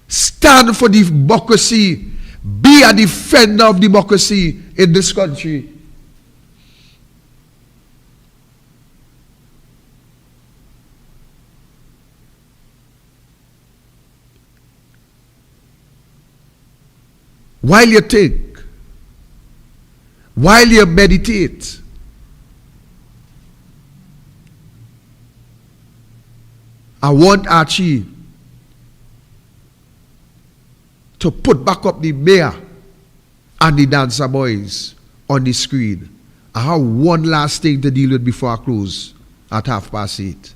Stand for democracy. Be a defender of democracy in this country. While you think, while you meditate, I want Archie to put back up the mayor and the dancer boys on the screen. I have one last thing to deal with before I close at 8:30.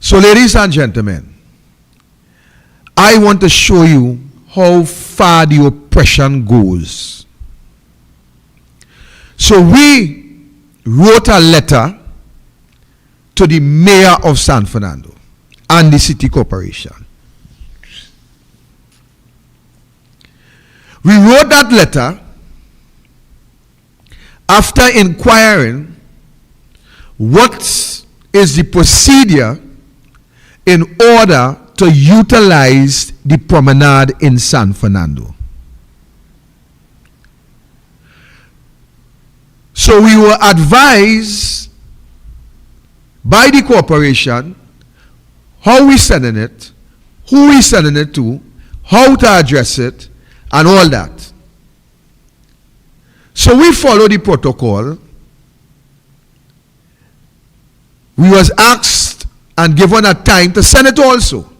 So, ladies and gentlemen, I want to show you how far the oppression goes. So, we wrote a letter to the mayor of San Fernando and the city corporation. We wrote that letter after inquiring what is the procedure in order to utilize the promenade in San Fernando. So we were advised by the corporation how we sending it, who we sending it to, how to address it, and all that. So we follow the protocol. We was asked and given a time to send it also.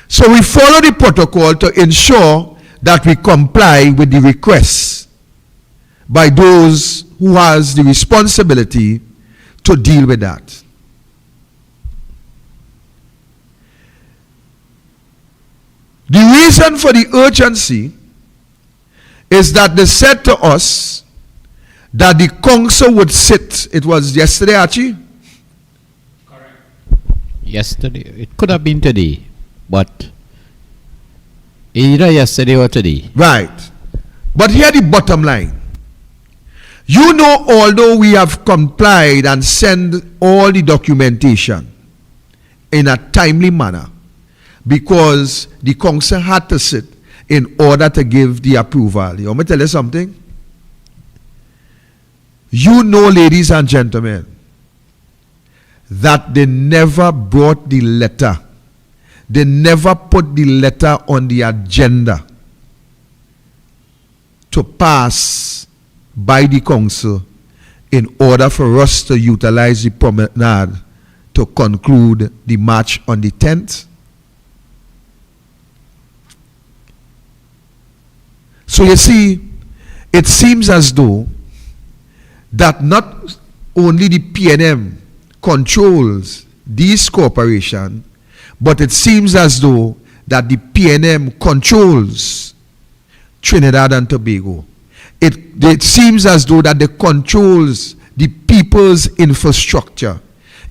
So we follow the protocol to ensure that we comply with the requests by those who has the responsibility to deal with that. The reason for the urgency is that they said to us that the council would sit. It was yesterday, Archie? Correct. Yesterday. It could have been today, but either yesterday or today. Right. But here the bottom line. You know, although we have complied and sent all the documentation in a timely manner, because the council had to sit in order to give the approval. You want me to tell you something? You know, ladies and gentlemen, that they never brought the letter. They never put the letter on the agenda to pass by the council in order for us to utilize the promenade to conclude the march on the 10th. So you see, it seems as though that not only the PNM controls these corporations, but it seems as though that the PNM controls Trinidad and Tobago. It seems as though that they controls the people's infrastructure.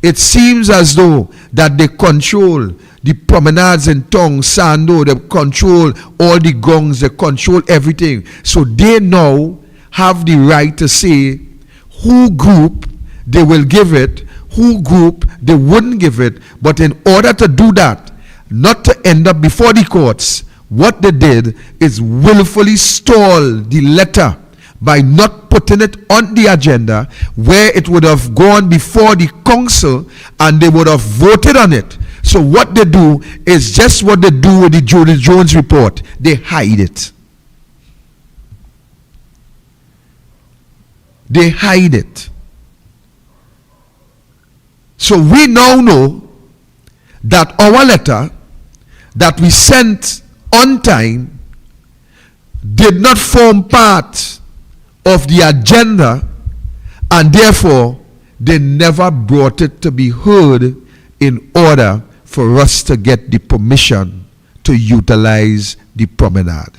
It seems as though that they control the promenades in Tong, Sando, they control all the gongs, they control everything. So they now have the right to say who group they will give it, who group they wouldn't give it. But in order to do that, not to end up before the courts, what they did is willfully stall the letter by not putting it on the agenda, where it would have gone before the council and they would have voted on it. So what they do is just what they do with the Judith Jones report. They hide it. They hide it. So we now know that our letter that we sent on time did not form part of the agenda, and therefore they never brought it to be heard in order for us to get the permission to utilize the promenade.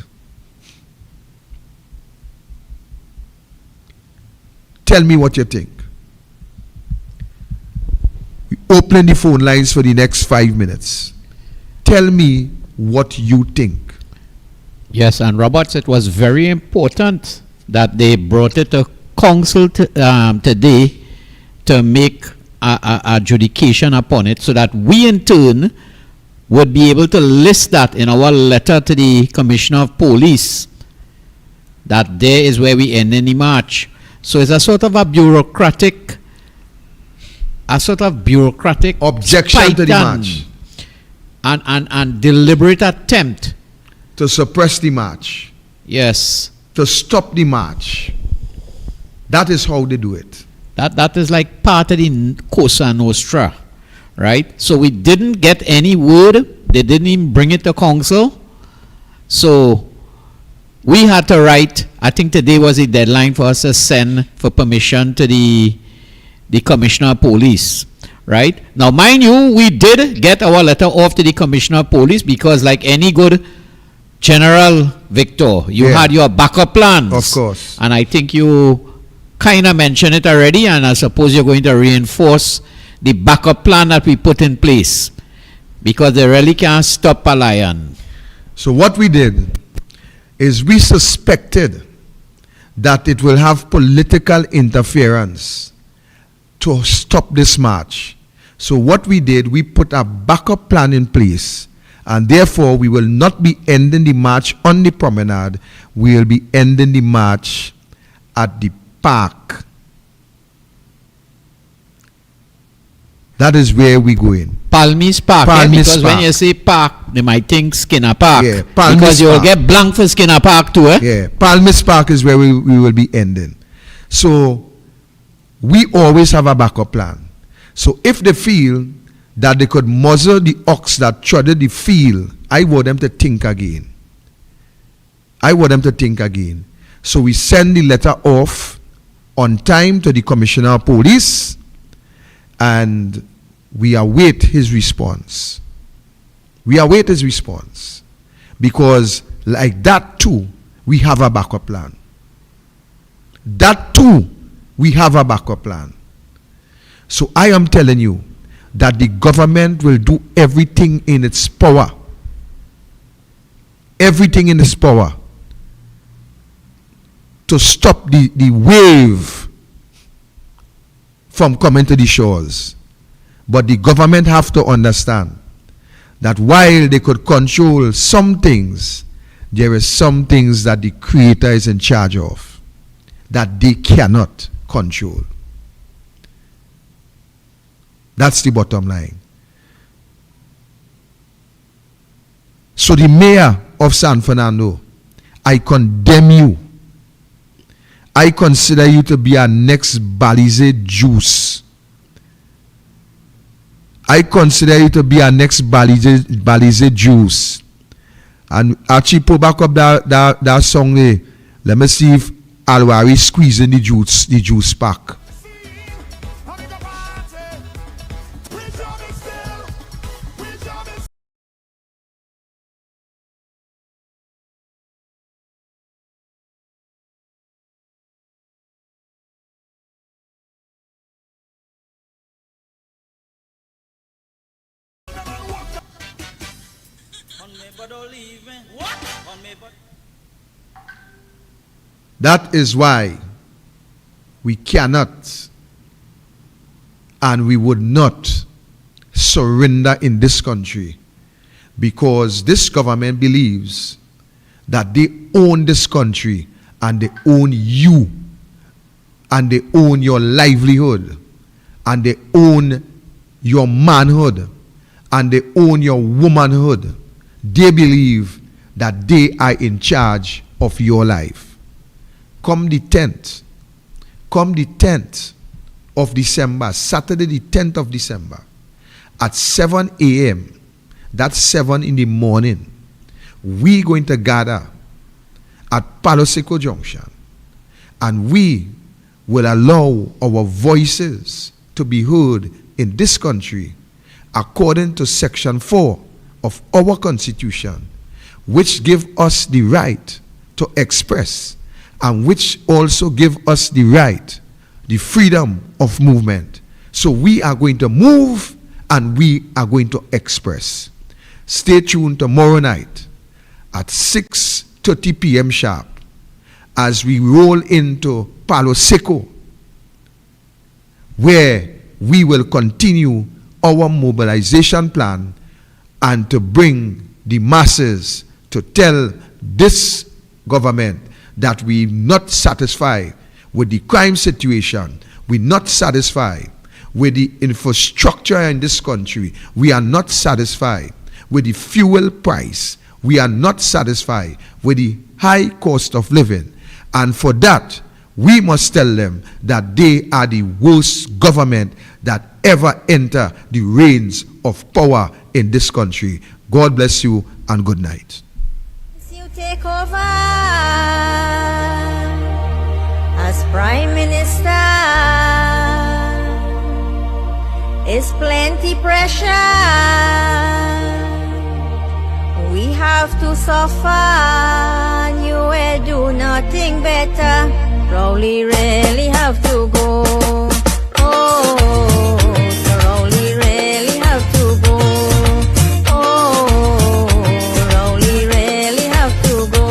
Tell me what you think. We're opening the phone lines for the next 5 minutes. Tell me what you think. Yes, and Roberts, it was very important that they brought it to council today to make adjudication upon it, so that we in turn would be able to list that in our letter to the Commissioner of Police, that there is where we end in the march. So it's a sort of a bureaucratic objection to the march and deliberate attempt to suppress the march. Yes. To stop the march. That is how they do it. That is like part of the Cosa Nostra, right? So we didn't get any word. They didn't even bring it to council. So we had to write, I think today was the deadline for us to send for permission to the Commissioner of Police, right? Now, mind you, we did get our letter off to the Commissioner of Police, because like any good General Victor, you had your backup plans. Of course. And I think you kind of mentioned it already, and I suppose you're going to reinforce the backup plan that we put in place, because they really can't stop a lion. So what we did is we suspected that it will have political interference to stop this march. So what we did, we put a backup plan in place, and therefore we will not be ending the march on the promenade. We will be ending the march at the park. That is where we go in. Palmis Park, because Park. when you say park, they might think Skinner Park. Yeah, because you will Park. get blank for Skinner Park too, eh? Yeah, Palmis Park is where we will be ending. So we always have a backup plan. So if they feel that they could muzzle the ox that treaded the field, I want them to think again. So we send the letter off on time to the Commissioner of Police, and we await his response. Because like that too, we have a backup plan. So I am telling you that the government will do everything in its power. to stop the wave from coming to the shores. But the government have to understand that while they could control some things, there are some things that the Creator is in charge of that they cannot control. That's the bottom line. So the mayor of San Fernando, I condemn you. I consider you to be our next Balize Juice. I consider you to be our next Balize Juice. And actually pull back up that song there. Let me see if Alwari squeezing the juice pack. That is why we cannot and we would not surrender in this country, because this government believes that they own this country and they own you and they own your livelihood and they own your manhood and they own your womanhood. They believe that they are in charge of your life. Come the 10th of December, Saturday the 10th of December, at 7 a.m., that's 7 in the morning, we're going to gather at Palo Seco Junction, and we will allow our voices to be heard in this country according to Section 4 of our Constitution, which give us the right to express and which also give us the right, the freedom of movement. So we are going to move and we are going to express. Stay tuned tomorrow night at 6:30 p.m. sharp as we roll into Palo Seco, where we will continue our mobilization plan and to bring the masses to tell this government that we're not satisfied with the crime situation, we're not satisfied with the infrastructure in this country, we are not satisfied with the fuel price, we are not satisfied with the high cost of living, and for that we must tell them that they are the worst government that ever enter the reins of power in this country. God bless you and good night. You take over as Prime Minister, it's plenty pressure. We have to suffer, and you will do nothing better. Rowley really have to go. Oh, so Rowley really have to go. Oh, Rowley really have to go.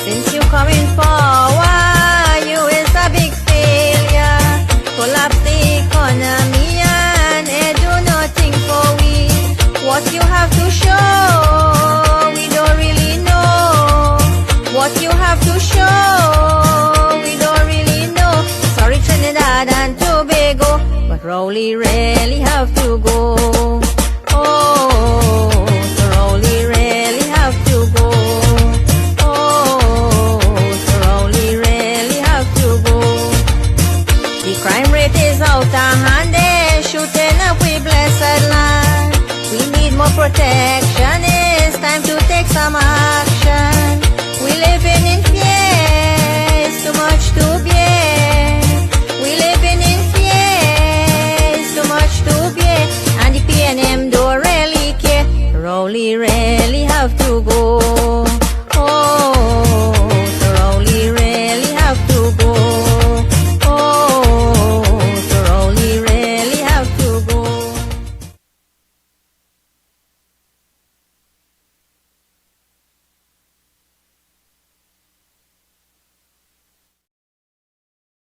Since you coming forward, you is a big failure. Collapse the economy. What you have to show, we don't really know. What you have to show, we don't really know. Sorry, Trinidad and Tobago, but Rowley really have to go. Oh, so Rowley really have to go. Oh, so Rowley really have to go. The crime rate is out of hand, they're shooting up with blessed land. We need more protection, it's time to take some action. We living in fear, it's too much to bear. We living in fear, it's too much to bear. And the PNM don't really care, Rowley really have to go.